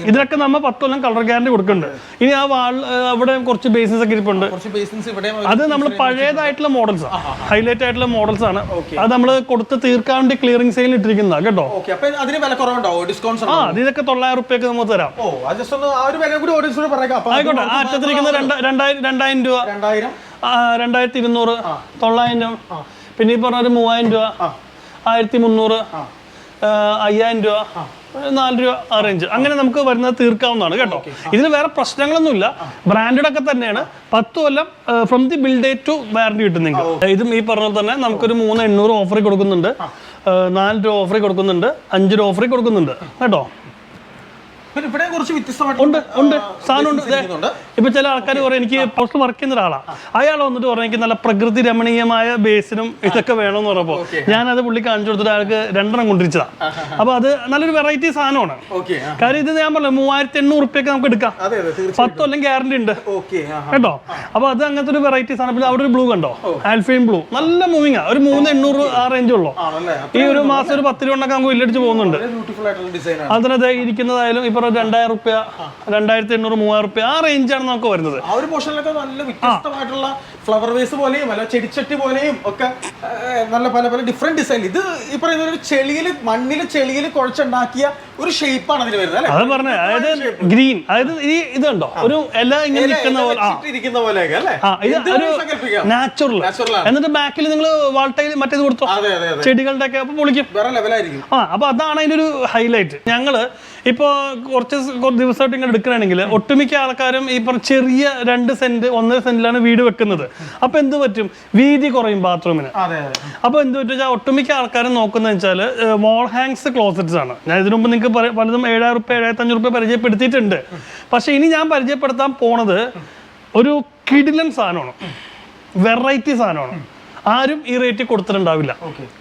ഇതിനൊക്കെ നമ്മൾ 10 കൊല്ലം കളർ ഗ്യാരണ്ടി കൊടുക്കുന്നുണ്ട്. ഇനി ആ വാൾ അവിടെ കുറച്ച് ബേസിൻസ് ഒക്കെ ഇരിപ്പുണ്ട്. അത് നമ്മൾ പഴയതായിട്ടുള്ള മോഡൽസ്, ഹൈലൈറ്റ് ആയിട്ടുള്ള മോഡൽസ് ആണ്. അത് നമ്മൾ കൊടുത്ത് തീർക്കാൻ വേണ്ടി ക്ലിയറിംഗ് സെയിൽ ഇട്ടിരിക്കുന്നതാണ് കേട്ടോ. ഇതൊക്കെ 900 രൂപയ്ക്ക് നമുക്ക് തരാം. ആയിക്കോട്ടെ. ആ അറ്റത്തിരിക്കുന്ന 2,000 രൂപ, 2,200, 900. പിന്നെ ഈ പറഞ്ഞൊരു 3,000 രൂപ, 1,300, 5,000 രൂപ, 4 രൂപ ആ റേഞ്ച്. അങ്ങനെ നമുക്ക് വരുന്നത് തീർക്കാവുന്നതാണ് കേട്ടോ. ഇതിന് വേറെ പ്രശ്നങ്ങളൊന്നുമില്ല. ബ്രാൻഡഡ് ഒക്കെ തന്നെയാണ്. 10 കൊല്ലം from the build date to warranty കിട്ടും നിങ്ങൾക്ക്. ഇതും ഈ പറഞ്ഞ തന്നെ നമുക്കൊരു 3,800 ഓഫറിൽ കൊടുക്കുന്നുണ്ട്, 4 രൂപ ഓഫറിൽ കൊടുക്കുന്നുണ്ട്, 5 രൂപ ഓഫറിൽ കൊടുക്കുന്നുണ്ട് കേട്ടോ. പിന്നെ ഇവിടെ കുറച്ച് വ്യത്യസ്തമായിട്ട് ഉണ്ട് സാധനം ഉണ്ട്. ഇപ്പൊ ചില ആൾക്കാർ പറയും എനിക്ക് പോസ്റ്റ് വർക്ക് ചെയ്യുന്ന ഒരാളാണ്, അയാൾ വന്നിട്ട് പറഞ്ഞു എനിക്ക് നല്ല പ്രകൃതി രമണീയമായ ബേസിനും ഇതൊക്കെ വേണമെന്ന് പറഞ്ഞപ്പോ ഞാനത് പുള്ളി കാണിച്ചു കൊടുത്തിട്ട് അയാൾക്ക് 2 കൊണ്ടിരിച്ചതാണ്. അപ്പൊ അത് നല്ലൊരു വെറൈറ്റി സാധനമാണ്. കാര്യം ഇത് ഞാൻ പറഞ്ഞു 3800 നമുക്ക് എടുക്കാം, 10 കൊല്ലം ഗ്യാരണ്ടി ഉണ്ട് കേട്ടോ. അപ്പൊ അത് അങ്ങനത്തെ ഒരു വെറൈറ്റി സാധനം. പിന്നെ അവിടെ ഒരു ബ്ലൂ കണ്ടോ, ആൽഫൈൻ ബ്ലൂ, നല്ല മൂവിങ്, ഒരു 3800 ആ റേഞ്ച് ഉള്ളൂ. ഈ ഒരു മാസം ഒരു 10 രൂപ നമുക്ക് വില്ലടിച്ച് പോകുന്നുണ്ട്. അതിനകത്ത് ഇരിക്കുന്നതായാലും ഇപ്പൊ 2000 രൂപ, 2800, 3000 രൂപ ആ റേഞ്ചാണ് നമുക്ക് വരുന്നത്. ആ ഒരു പോർഷനിലൊക്കെ നല്ല വ്യത്യസ്തമായിട്ടുള്ള ഫ്ലവർ വേസ് പോലെയും അല്ല ചെടിച്ചട്ടി പോലെയും ഒക്കെ നല്ല പല പല ഡിഫറെന്റ് ഡിസൈൻ. ഇത് ഈ പറയുന്ന ഒരു മണ്ണില് ചെളിയിൽ കുഴച്ചുണ്ടാക്കിയ ഒരു ഷേപ്പാണ് അതിന് വരുന്നത്. അത് പറഞ്ഞ അതായത് ഗ്രീൻ, അതായത് ഈ ഇത് കണ്ടോ ഒരു ഇല ഇങ്ങനെ നിൽക്കുന്ന പോലെ, ഇത് ഒരു നാച്ചുറൽ. എന്നിട്ട് ബാക്കിൽ നിങ്ങൾ വാൾട്ടയിൽ മറ്റേത് കൊടുത്തോ ചെടികളുടെ ഒക്കെ, അപ്പൊ പൊളിക്കും. അപ്പൊ അതാണ് അതിന്റെ ഒരു ഹൈലൈറ്റ്. ഞങ്ങള് ഇപ്പൊ കുറച്ച് ദിവസമായിട്ട് ഇങ്ങനെ എടുക്കുകയാണെങ്കിൽ ഒട്ടുമിക്ക ആൾക്കാരും ഈ ചെറിയ 2 സെന്റ് 1.5 സെന്റിലാണ് വീട് വെക്കുന്നത്. അപ്പൊ എന്ത് പറ്റും, വീതി കുറയും ബാത്റൂമിന്. അപ്പൊ എന്ത് പറ്റും, ഒട്ടുമിക്ക ആൾക്കാരും നോക്കുന്നത് വെച്ചാൽ വാൾ ഹാങ്സ് ക്ലോസറ്റ്സ് ആണ്. ഞാൻ ഇതിനു മുമ്പ് നിങ്ങൾക്ക് പലതും 7000 രൂപ 7500 രൂപ പരിചയപ്പെടുത്തിയിട്ടുണ്ട്. പക്ഷെ ഇനി ഞാൻ പരിചയപ്പെടുത്താൻ പോണത് ഒരു കിടിലൻ സാധനമാണ്, വെറൈറ്റി സാധനമാണ്. ആരും ഈ റേറ്റ് കൊടുത്തിട്ടുണ്ടാവില്ല.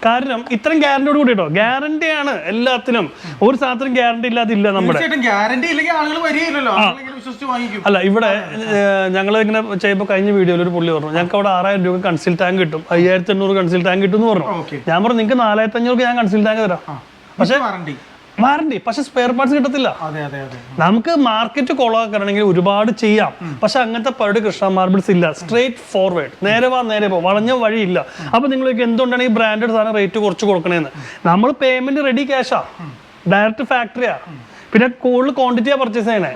കാരണം ഇത്രയും ഗ്യാരണ്ടിയോട് കൂടി കേട്ടോ, ഗ്യാരണ്ടിയാണ് എല്ലാത്തിനും. ഒരു സാധനത്തിനും ഗ്യാരണ്ടി ഇല്ലാതില്ല നമ്മുടെ. അല്ല ഇവിടെ ഞങ്ങൾ ഇങ്ങനെ ചെയ്യുമ്പോൾ കഴിഞ്ഞ വീഡിയോയിൽ ഒരു പുള്ളി പറഞ്ഞു ഞങ്ങൾക്ക് അവിടെ 6000 രൂപ കൺസിൽ ടാങ്ക് കിട്ടും, 5800 കൺസിൽ ടാങ്ക് കിട്ടും എന്ന് പറഞ്ഞു. ഞാൻ പറഞ്ഞു നിങ്ങൾക്ക് 4500 ഞാൻ കൺസിൽ ടാങ്ക് തരാം, പക്ഷേ വാറണ്ടി, പക്ഷെ സ്പെയർ പാർട്സ് കിട്ടത്തില്ല. നമുക്ക് മാർക്കറ്റ് കൊളാക്കണമെങ്കിൽ ഒരുപാട് ചെയ്യാം, പക്ഷെ അങ്ങനത്തെ പരിപാടി കൃഷ്ണ മാർബിൾസ് ഇല്ല. സ്ട്രേറ്റ് ഫോർവേഡ്, നേരെ പോ, വളഞ്ഞ വഴിയില്ല. അപ്പൊ നിങ്ങൾക്ക് എന്തുകൊണ്ടാണ് ഈ ബ്രാൻഡഡ് സാധനം റേറ്റ് കുറച്ച് കൊടുക്കണേന്ന്? നമ്മൾ പേയ്മെന്റ് റെഡി ക്യാഷാ, ഡയറക്റ്റ് ഫാക്ടറിയാ, പിന്നെ കൂടുതൽ ക്വാണ്ടിറ്റിയാ പർച്ചേസ് ചെയ്യണേ.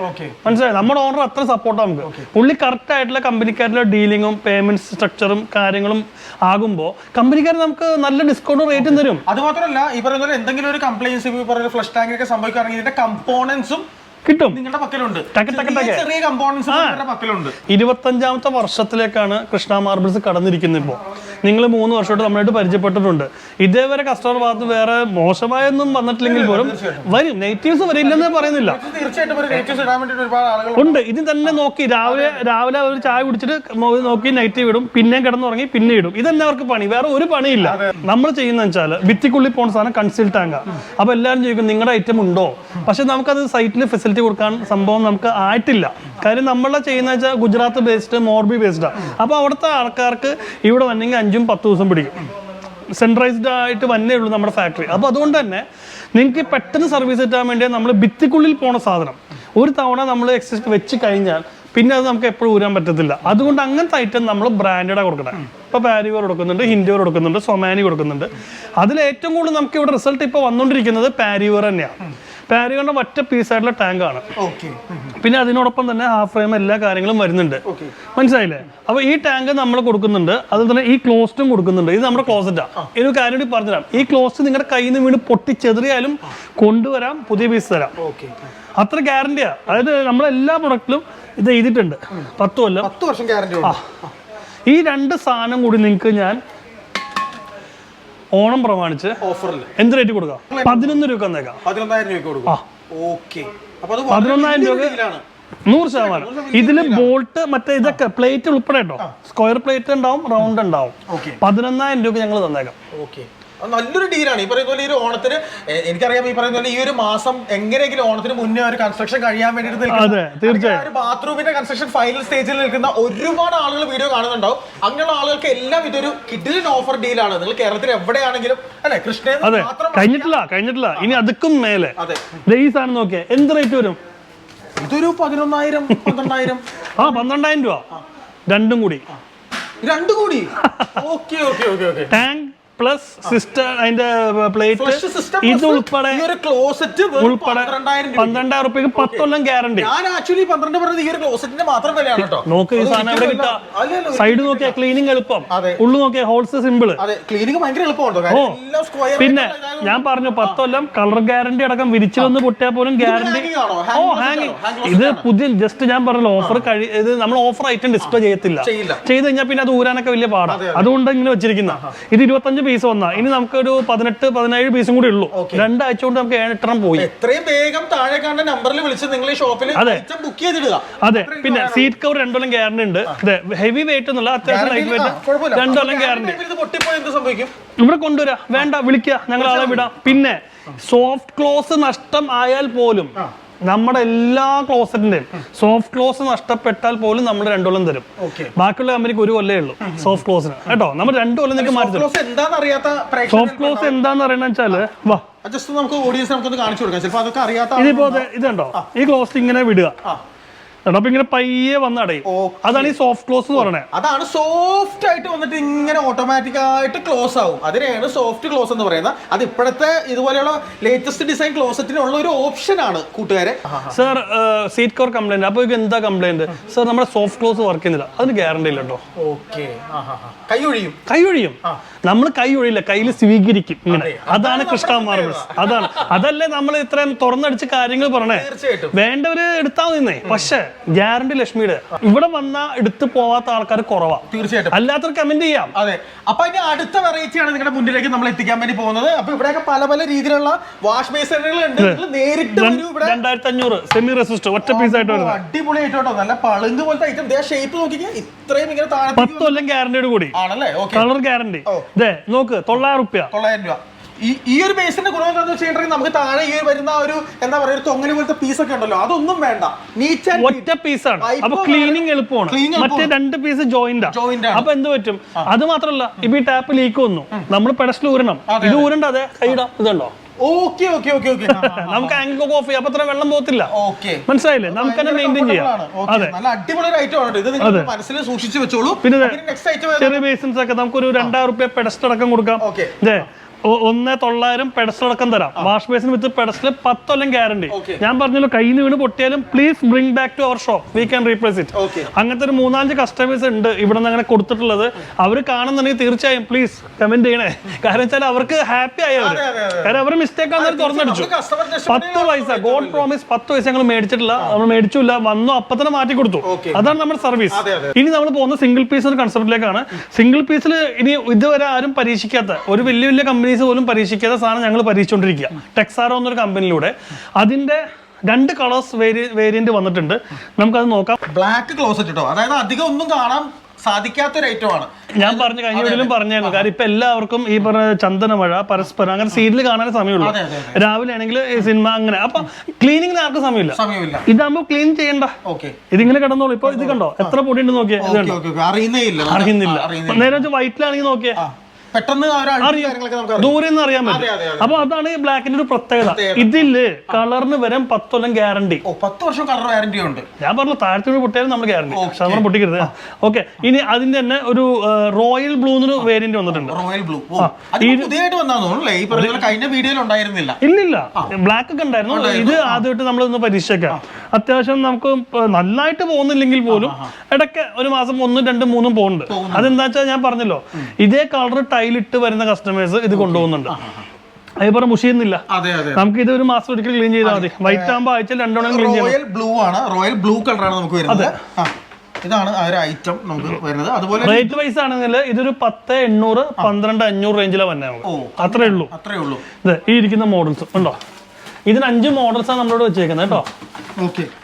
മനസ്സിലായി? നമ്മുടെ ഓണർ അത്ര സപ്പോർട്ടാണ് നമുക്ക്. പുള്ളി കറക്റ്റ് ആയിട്ടുള്ള കമ്പനിക്കാരുടെ ഡീലിങ്ങും പേയ്മെന്റ് സ്ട്രക്ചറും കാര്യങ്ങളും ആകുമ്പോൾ കമ്പനിക്കാർ നമുക്ക് നല്ല ഡിസ്കൗണ്ട് റേറ്റും തരും. അത് മാത്രമല്ല ഈ പറയുന്ന എന്തെങ്കിലും ഒരു കംപ്ലൈൻസ് ഫ്ലഷ് ടാങ്ക് ഒക്കെ സംഭവിക്കുകയാണെങ്കിൽ ഇതിന്റെ കമ്പോണൻസും കിട്ടും, നിങ്ങളുടെ പക്കലുണ്ട്. ചെറിയ കമ്പോണൻസ് 25ാമത്തെ വർഷത്തിലേക്കാണ് കൃഷ്ണ മാർബിൾസ് കടന്നിരിക്കുന്നത്. ഇപ്പോൾ നിങ്ങൾ 3 വർഷമായിട്ട് നമ്മളായിട്ട് പരിചയപ്പെട്ടിട്ടുണ്ട്. ഇതേവരെ കസ്റ്റമർ ഭാഗത്ത് വേറെ മോശമായൊന്നും വന്നിട്ടില്ലെങ്കിൽ പോലും വരും, നെഗറ്റീവ്സ് വരില്ലെന്ന് പറയുന്നില്ല, ഉണ്ട്. ഇത് തന്നെ നോക്കി രാവിലെ അവർ ചായ കുടിച്ചിട്ട് നോക്കി നെഗറ്റീവ് ഇടും, പിന്നെ കിടന്നുറങ്ങി പിന്നെ ഇടും. ഇതന്നെ അവർക്ക് പണി, വേറെ ഒരു പണിയില്ല. നമ്മൾ ചെയ്യുന്ന വെച്ചാൽ ഭിത്തിക്കുള്ളി പോണ സാധനം കൺസിൽ ടാങ്കാ. അപ്പൊ എല്ലാവരും ചോദിക്കും നിങ്ങളുടെ ഐറ്റം ഉണ്ടോ, പക്ഷെ നമുക്കത് സൈറ്റിൽ ഫെസിലിറ്റി കൊടുക്കാൻ സംഭവം നമുക്ക് ആയിട്ടില്ല. കാര്യം നമ്മളെ ചെയ്യുന്ന വെച്ചാൽ ഗുജറാത്ത് ബേസ്ഡ്, മോർബി ബേസ്ഡാ. അപ്പൊ അവിടുത്തെ ആൾക്കാർക്ക് ഇവിടെ വന്നെങ്കിൽ 5-10 ദിവസം പിടിക്കും. സെൻട്രൈസ്ഡ് ആയിട്ട് വന്നേ ഉള്ളൂ നമ്മുടെ ഫാക്ടറി. അപ്പൊ അതുകൊണ്ട് തന്നെ നിങ്ങൾക്ക് പെട്ടെന്ന് സർവീസ് കിട്ടാൻ വേണ്ടി നമ്മൾ ഭിത്തിക്കുള്ളിൽ പോണ സാധനം ഒരു തവണ നമ്മൾ എക്സിസ്റ്റ് വെച്ച് കഴിഞ്ഞാൽ പിന്നെ അത് നമുക്ക് എപ്പോഴും ഊരാൻ പറ്റത്തില്ല. അതുകൊണ്ട് അങ്ങനത്തെ ഐറ്റം നമ്മൾ ബ്രാൻഡഡാണ് കൊടുക്കണം. ഇപ്പൊ പാരിവർ കൊടുക്കുന്നുണ്ട്, ഹിൻഡോർ കൊടുക്കുന്നുണ്ട്, സൊമാനി കൊടുക്കുന്നുണ്ട്. അതിൽ ഏറ്റവും കൂടുതൽ നമുക്ക് ഇവിടെ റിസൾട്ട് ഇപ്പൊ വന്നുകൊണ്ടിരിക്കുന്നത് പാരിവർ തന്നെയാണ്. പാരിവറിന്റെ ഒറ്റ പീസായിട്ടുള്ള ടാങ്കാണ്. പിന്നെ അതിനോടൊപ്പം തന്നെ ഹാഫ് ഫ്രെയിം എല്ലാ കാര്യങ്ങളും വരുന്നുണ്ട്. മനസ്സിലായില്ലേ? അപ്പൊ ഈ ടാങ്ക് നമ്മൾ കൊടുക്കുന്നുണ്ട്, അതുപോലെ തന്നെ ഈ ക്ലോസ്റ്റും കൊടുക്കുന്നുണ്ട്. ഇത് നമ്മുടെ ക്ലോസറ്റാ. ഒരു കാര്യം കൂടി പറഞ്ഞുതരാം, ഈ ക്ലോസ്റ്റ് നിങ്ങളുടെ കയ്യിൽ നിന്ന് വീണ് പൊട്ടിച്ചെറിയാലും കൊണ്ടുവരാം, പുതിയ പീസ് തരാം. അത്ര ഗ്യാരണ്ടിയാ. അതായത് നമ്മളെല്ലാ പ്രൊഡക്റ്റിലും ഇത് എഴുതിയിട്ടുണ്ട് 10 വർഷം ഗ്യാരണ്ടി. ഈ 2 സാധനം കൂടി നിങ്ങൾക്ക് ഞാൻ ഓണം പ്രമാണിച്ച് ഓഫറിൽ എന്ത് റേറ്റ് കൊടുക്കാം? 11 രൂപ വന്നേക്കാം. 11,000 രൂപ കൊടുക്കാം. 11,000 രൂപ 100%. ഇതില് ബോൾട്ട് മറ്റേ ഇതൊക്കെ പ്ലേറ്റ് ഉൾപ്പെടെ കേട്ടോ. സ്ക്വയർ പ്ലേറ്റ് ഉണ്ടാവും, റൗണ്ട് ഉണ്ടാവും. 11,000 രൂപ ഞങ്ങൾ തന്നേക്കാം. നല്ലൊരു ഡീലാണ്. ഈ പറയുന്ന പോലെ ഈ ഒരു ഓണത്തിന് എനിക്കറിയാം, ഈ പറയുന്ന പോലെ ഈ ഒരു മാസം എങ്ങനെയെങ്കിലും ഓണത്തിന് മുന്നേ ഒരു കൺസ്ട്രക്ഷൻ കഴിയാൻ വേണ്ടിയിട്ട് ബാത്റൂമിന്റെ കൺസ്ട്രക്ഷൻ ഫൈനൽ സ്റ്റേജിൽ നിൽക്കുന്ന ഒരുപാട് ആളുകൾ വീഡിയോ കാണുന്നുണ്ടാവും. അങ്ങനെയുള്ള ആളുകൾക്ക് എല്ലാം ഇതൊരു കിഡിലൻ ഓഫർ ഡീലാണ്. നിങ്ങൾ കേരളത്തിൽ എവിടെയാണെങ്കിലും അല്ലെ കൃഷ്ണ കഴിഞ്ഞിട്ടില്ല ഇനി അതുക്കും മേലെ ഈ സാധനം നോക്കിയാൽ എന്ത് റേറ്റ് വരും? ഇതൊരു 11,000 12,000. 12,000 രൂപ രണ്ടും കൂടി. ടാങ്ക് പ്ലസ് സിസ്റ്റർ, അതിന്റെ പ്ലേറ്റ്, ഇത് ഉൾപ്പെടെ 12,000 രൂപയ്ക്ക് 10 കൊല്ലം ഗ്യാരണ്ടി. നോക്ക് ഈ സാധനം എവിടെ കിട്ടാ? സൈഡ് നോക്കിയാ ക്ലീനിങ് എളുപ്പം, ഉള്ളു നോക്കിയാ ഹോൾസ് സിമ്പിൾ. പിന്നെ ഞാൻ പറഞ്ഞു 10 കൊല്ലം കളർ ഗ്യാരണ്ടി അടക്കം വിരിച്ചിലൊന്ന് പൊട്ടിയാൽ പോലും ഗ്യാരണ്ടി. ഇത് പുതിയ ജസ്റ്റ് ഞാൻ പറഞ്ഞല്ലോ ഓഫർ ഇത് നമ്മൾ ഓഫർ ഐറ്റം ഡിസ്പ്ലേ ചെയ്യത്തില്ല. ചെയ്ത് കഴിഞ്ഞാൽ പിന്നെ അത് ഊരാനൊക്കെ വലിയ പാടാണ്. അതുകൊണ്ട് ഇങ്ങനെ വെച്ചിരിക്കുന്ന ഇത് 25 പീസ് വന്നാ ഇനി നമുക്ക് ഒരു 18-17 പീസും കൂടി ഉള്ളൂ. 2 ആഴ്ച കൊണ്ട് നമുക്ക് 7-8 പോയി. എത്രയും വേഗം താഴെ കാണുന്ന നമ്പറിൽ വിളിച്ച് നിങ്ങൾ ഈ ഷോപ്പിൽ ബുക്ക് ചെയ്തിടുക. അതെ, പിന്നെ സീറ്റ് കവർ 2 കൊല്ലം ഗ്യാരണ്ടി ഉണ്ട്. അതെ, ഹെവി വെയിറ്റ് ഒന്നുമില്ല, അത്യാവശ്യം ലൈറ്റ് വെയിറ്റ്, 2 കൊല്ലം ഗ്യാരണ്ടി. ഇവിടെ കൊണ്ടുവരാ, വേണ്ട വിളിക്കുക, ഞങ്ങൾ ആളെ വിടാം. പിന്നെ സോഫ്റ്റ് ക്ലോസ് നഷ്ടം ആയാൽ പോലും നമ്മുടെ എല്ലാ ക്ലോസറ്റിന്റെയും സോഫ്റ്റ് ക്ലോസ് നഷ്ടപ്പെട്ടാൽ പോലും നമ്മൾ 2 കൊല്ലം തരും. ബാക്കിയുള്ള കമ്പനിക്ക് 1 കൊല്ലേ ഉള്ളൂ സോഫ്റ്റ് ക്ലോസിന് കേട്ടോ. നമ്മൾ 2 കൊല്ലം നിങ്ങൾക്ക് മാറ്റി തരും. സോഫ്റ്റ് ക്ലോസ് എന്താന്ന് അറിയണെന്ന് വെച്ചാല് വാ ജസ്റ്റ് നമുക്ക് ഓഡിയൻസ് നമുക്കൊന്ന് കാണിച്ചു കൊടുക്കാം. ചിലപ്പോൾ അതൊക്കെ അറിയാത്ത ഇതിപ്പോ ഇതുണ്ടോ, ഈ ക്ലോസ് ഇങ്ങനെ വിടുക, അപ്പൊ ഇങ്ങനെ പയ്യെ വന്നടയും. അതാണ് ഈ സോഫ്റ്റ് ക്ലോസ് എന്ന് പറയുന്നത്. അതാണ് സോഫ്റ്റ് ആയിട്ട് വന്നിട്ട് ഇങ്ങനെ ഓട്ടോമാറ്റിക് ആയിട്ട് ക്ലോസ് ആവും. അതിനെയാണ് സോഫ്റ്റ് ക്ലോസ് എന്ന് പറയുന്നത്. അത് ഇപ്പോഴത്തെ ഇതുപോലെയുള്ള ലേറ്റസ്റ്റ് ഡിസൈൻ ക്ലോസറ്റിനുള്ള ഒരു ഓപ്ഷൻ ആണ് കൂട്ടുകാരെ. സർ സീറ്റ് കവർ കംപ്ലൈന്റ്, അപ്പൊ എന്താ കംപ്ലൈന്റ്? സർ നമ്മുടെ സോഫ്റ്റ് ക്ലോസ് വർക്ക് ചെയ്യുന്നില്ല, അതിന് ഗ്യാരണ്ടി ഇല്ല കേട്ടോ. കൈ ഒഴിയും. നമ്മൾ കൈ ഒഴിയില്ല, കയ്യിൽ സ്വീകരിക്കും ഇങ്ങനെ. അതാണ് കൃഷ്ണ മാർബിൾസ്. അതല്ലേ നമ്മൾ ഇത്രയും തുറന്നടിച്ച് കാര്യങ്ങൾ പറഞ്ഞേ. വേണ്ടവര് എടുത്താൽ നിന്നേ. പക്ഷേ ഗ്യാരണ്ടി ലക്ഷ്മിയുടെ ഇവിടെ വന്ന എടുത്തു പോവാത്ത ആൾക്കാർ കുറവാ. തീർച്ചയായിട്ടും അല്ലാത്തവർ കമന്റ് ചെയ്യാം. അതെ, അപ്പൊ ഇനി അടുത്ത വെറൈറ്റി ആണ് നിങ്ങളുടെ മുന്നിലേക്ക് നമ്മൾ എത്തിക്കാൻ വേണ്ടി പോകുന്നത്. അപ്പൊ ഇവിടെയൊക്കെ പല പല രീതിയിലുള്ള വാഷ് ബേസിനുകൾ ഉണ്ട്. നേരിട്ട് 2500 സെമി റെസിസ്റ്റ് ഒറ്റ പീസ് ആയിട്ട് വരുന്നത്. അടിപൊളിയായിട്ട് കേട്ടോ, നല്ല പളുങ്ക് പോലത്തെ ഐറ്റം. ഷേപ്പ് നോക്കിക്കേ, ഇത്രയും ഇങ്ങനെ 10 കൊല്ലം ഗ്യാരണ്ടിയോട് കൂടി ആണല്ലേ. Colour guarantee. നോക്ക് 900 രൂപ. ഈ ഒരു ബേസിന്റെ ഗുണം എന്താണെന്ന് വെച്ചിട്ടുണ്ടെങ്കിൽ നമുക്ക് താഴെ ഈ വരുന്ന ഒരു എന്താ പറയുക, ഒരു തൊങ്ങല് പോലത്തെ പീസൊക്കെ ഉണ്ടല്ലോ, അതൊന്നും വേണ്ട. ഒറ്റ പീസാണ്. അപ്പൊ ക്ലീനിങ് എളുപ്പമാണ്. മറ്റേ 2 പീസ് ജോയിന്റ്. അപ്പൊ എന്ത് പറ്റും? അത് മാത്രമല്ല, ഇപ്പൊ ഈ ടാപ്പ് ലീക്ക് വന്നു, നമ്മൾ പെഡസ്റ്റൽ ഊരണം. ഇത് ഊരണ്ട, അതെ കൈയിടാം. ഇതുണ്ടോ, നമുക്ക് ആംഗിൾ ഓഫ് ചെയ്യാം. അപ്പൊ അത്ര വെള്ളം പോകത്തില്ല. മനസ്സിലായില്ലേ? നമുക്ക് തന്നെ മെയിൻറ്റെയിൻ ചെയ്യാം. അതെ, നല്ല അടിപൊളി ഐറ്റം ആണ് ഇത്. നിങ്ങൾ മനസ്സിൽ സൂക്ഷിച്ചു വെച്ചോളൂ. പിന്നെ ചെറിയ ബേസിൻസ് ഒക്കെ നമുക്കൊരു 2000 രൂപ പെഡസ്റ്റൽ അടക്കം കൊടുക്കാം. 1,900 പെഡസ്റ്റൽ അടക്കം തരാം. വാഷ് ബേസിന് വിത്ത് പെഡസ്റ്റൽ 10 കൊല്ലം ഗ്യാരണ്ടി. ഞാൻ പറഞ്ഞല്ലോ, കയ്യിൽ നിന്ന് വീണ് പൊട്ടിയാലും please bring back to our shop, we can replace it. അങ്ങനത്തെ ഒരു 3-5 കസ്റ്റമേഴ്സ് ഉണ്ട് ഇവിടെ നിന്ന് അങ്ങനെ കൊടുത്തിട്ടുള്ളത്. അവർ കാണുന്നുണ്ടെങ്കിൽ തീർച്ചയായും പ്ലീസ് കമന്റ് ചെയ്യണേ. കാരണം വെച്ചാൽ അവർക്ക് ഹാപ്പി ആയി അവർ. കാരണം അവർ മിസ്റ്റേക്ക് ആണെന്ന് തുറന്നടിച്ചു. 10 പൈസ ഗോഡ് പ്രോമിസ് 10 പൈസ ഞങ്ങൾ മേടിച്ചിട്ടില്ല, നമ്മൾ മേടിച്ചില്ല, വന്നു അപ്പൊ തന്നെ മാറ്റി കൊടുത്തു. അതാണ് നമ്മുടെ സർവീസ്. ഇനി നമ്മൾ പോകുന്ന സിംഗിൾ പീസ് ഒരു കൺസെപ്റ്റിലേക്കാണ്. സിംഗിൾ പീസിൽ ഇനി ഇതുവരെ ആരും പരീക്ഷിക്കാത്ത, ഒരു വലിയ വലിയ കമ്പനീസ് പോലും പരീക്ഷിക്കാത്ത സാധനം ഞങ്ങൾ പരീക്ഷിച്ചുകൊണ്ടിരിക്കുക. ടെക്സാറോ എന്നൊരു കമ്പനിയിലൂടെ. അതിന്റെ 2 കളേഴ്സ് വേരിയന്റ് വന്നിട്ടുണ്ട്. നമുക്കത് നോക്കാം. ബ്ലാക്ക് ക്ലോസറ്റ് കേട്ടോ, അതായത് അധികം ഒന്നും കാണാൻ സാധിക്കാത്തൊരു ഐറ്റം ആണ്. ഞാൻ കഴിഞ്ഞ വീഡിയോയിലും പറഞ്ഞായിരുന്നു. കാരണം ഇപ്പൊ എല്ലാവർക്കും ഈ പറഞ്ഞ ചന്ദനമഴ, പരസ്പരം അങ്ങനെ സീരിയൽ കാണാനേ സമയമുള്ളൂ. രാവിലെ ആണെങ്കിൽ സിനിമ അങ്ങനെ. അപ്പൊ ക്ലീനിങ്ങിന് ആർക്കും സമയമില്ല. ഇതാകുമ്പോ ക്ലീൻ ചെയ്യണ്ട, ഇതിങ്ങനെ കിടന്നോളൂ. ഇപ്പൊ ഇത് കണ്ടോ എത്ര പൊടി ഉണ്ട് നോക്കിയാ. അറിയുന്നില്ല. നേരെ വൈറ്റിലാണെങ്കിൽ നോക്കിയാ പെട്ടെന്ന് ദൂരെ നിന്ന് അറിയാൻ പറ്റും. അപ്പൊ അതാണ് ഈ ബ്ലാക്കിന്റെ ഒരു പ്രത്യേകത. ഇതില് കളറിന് വരാൻ 10 കൊല്ലം ഗ്യാരണ്ടി. 10 വർഷം കളർ ഗ്യാരണ്ടി ഉണ്ട്. ഞാൻ പറഞ്ഞു താഴത്തെ പൊട്ടിയാലും നമ്മൾ ഗ്യാരണ്ടി, പക്ഷെ നമ്മൾ പൊട്ടിക്കരുത്. ഓക്കെ, ഇനി അതിന്റെ തന്നെ ഒരു റോയൽ ബ്ലൂന്ന് വേരിയന്റ് വന്നിട്ടുണ്ട്. റോയൽ ബ്ലൂ കഴിഞ്ഞ വീഡിയോയിൽ ഉണ്ടായിരുന്നില്ല. ഇല്ലില്ല, ബ്ലാക്ക് ഒക്കെ ഉണ്ടായിരുന്നു. ഇത് ആദ്യമായിട്ട് നമ്മളൊന്ന് പരീക്ഷിച്ചേക്കാം. അത്യാവശ്യം നമുക്ക് നന്നായിട്ട് പോകുന്നില്ലെങ്കിൽ പോലും ഇടയ്ക്ക് ഒരു മാസം 1, 2, 3 പോകുന്നുണ്ട്. അതെന്താ വെച്ചാൽ ഞാൻ പറഞ്ഞല്ലോ, ഇതേ കളർ ടൈലിട്ട് വരുന്ന കസ്റ്റമേഴ്സ് ഇത് കൊണ്ടുപോകുന്നുണ്ട്. അതേപോലെ മുഷിയുന്നില്ല. നമുക്ക് ഇത് ഒരു മാസം ഒരിക്കൽ ക്ലീൻ ചെയ്താൽ മതി. വൈറ്റ് ആകുമ്പോൾ ആഴ്ചയിൽ 2 തവണ ക്ലീൻ ചെയ്യണം. റോയൽ ബ്ലൂ ആണ്, റോയൽ ബ്ലൂ കളറാണ് നമുക്ക് വരുന്നത്. ഇതാണ് ആ ഒരു ഐറ്റം നമുക്ക് വരുന്നത്. അതുപോലെ റേറ്റ് വൈസ് ആണെങ്കിൽ ഇതൊരു 10,800, 12,500 റേഞ്ചിലാണ് വന്നത്. അത്രേ ഉള്ളൂ. ഈ ഇരിക്കുന്ന മോഡൽസ് ഉണ്ടോ, ഇതിന് 5 മോഡൽസാണ് നമ്മളോട് വെച്ചേക്കുന്നത് കേട്ടോ.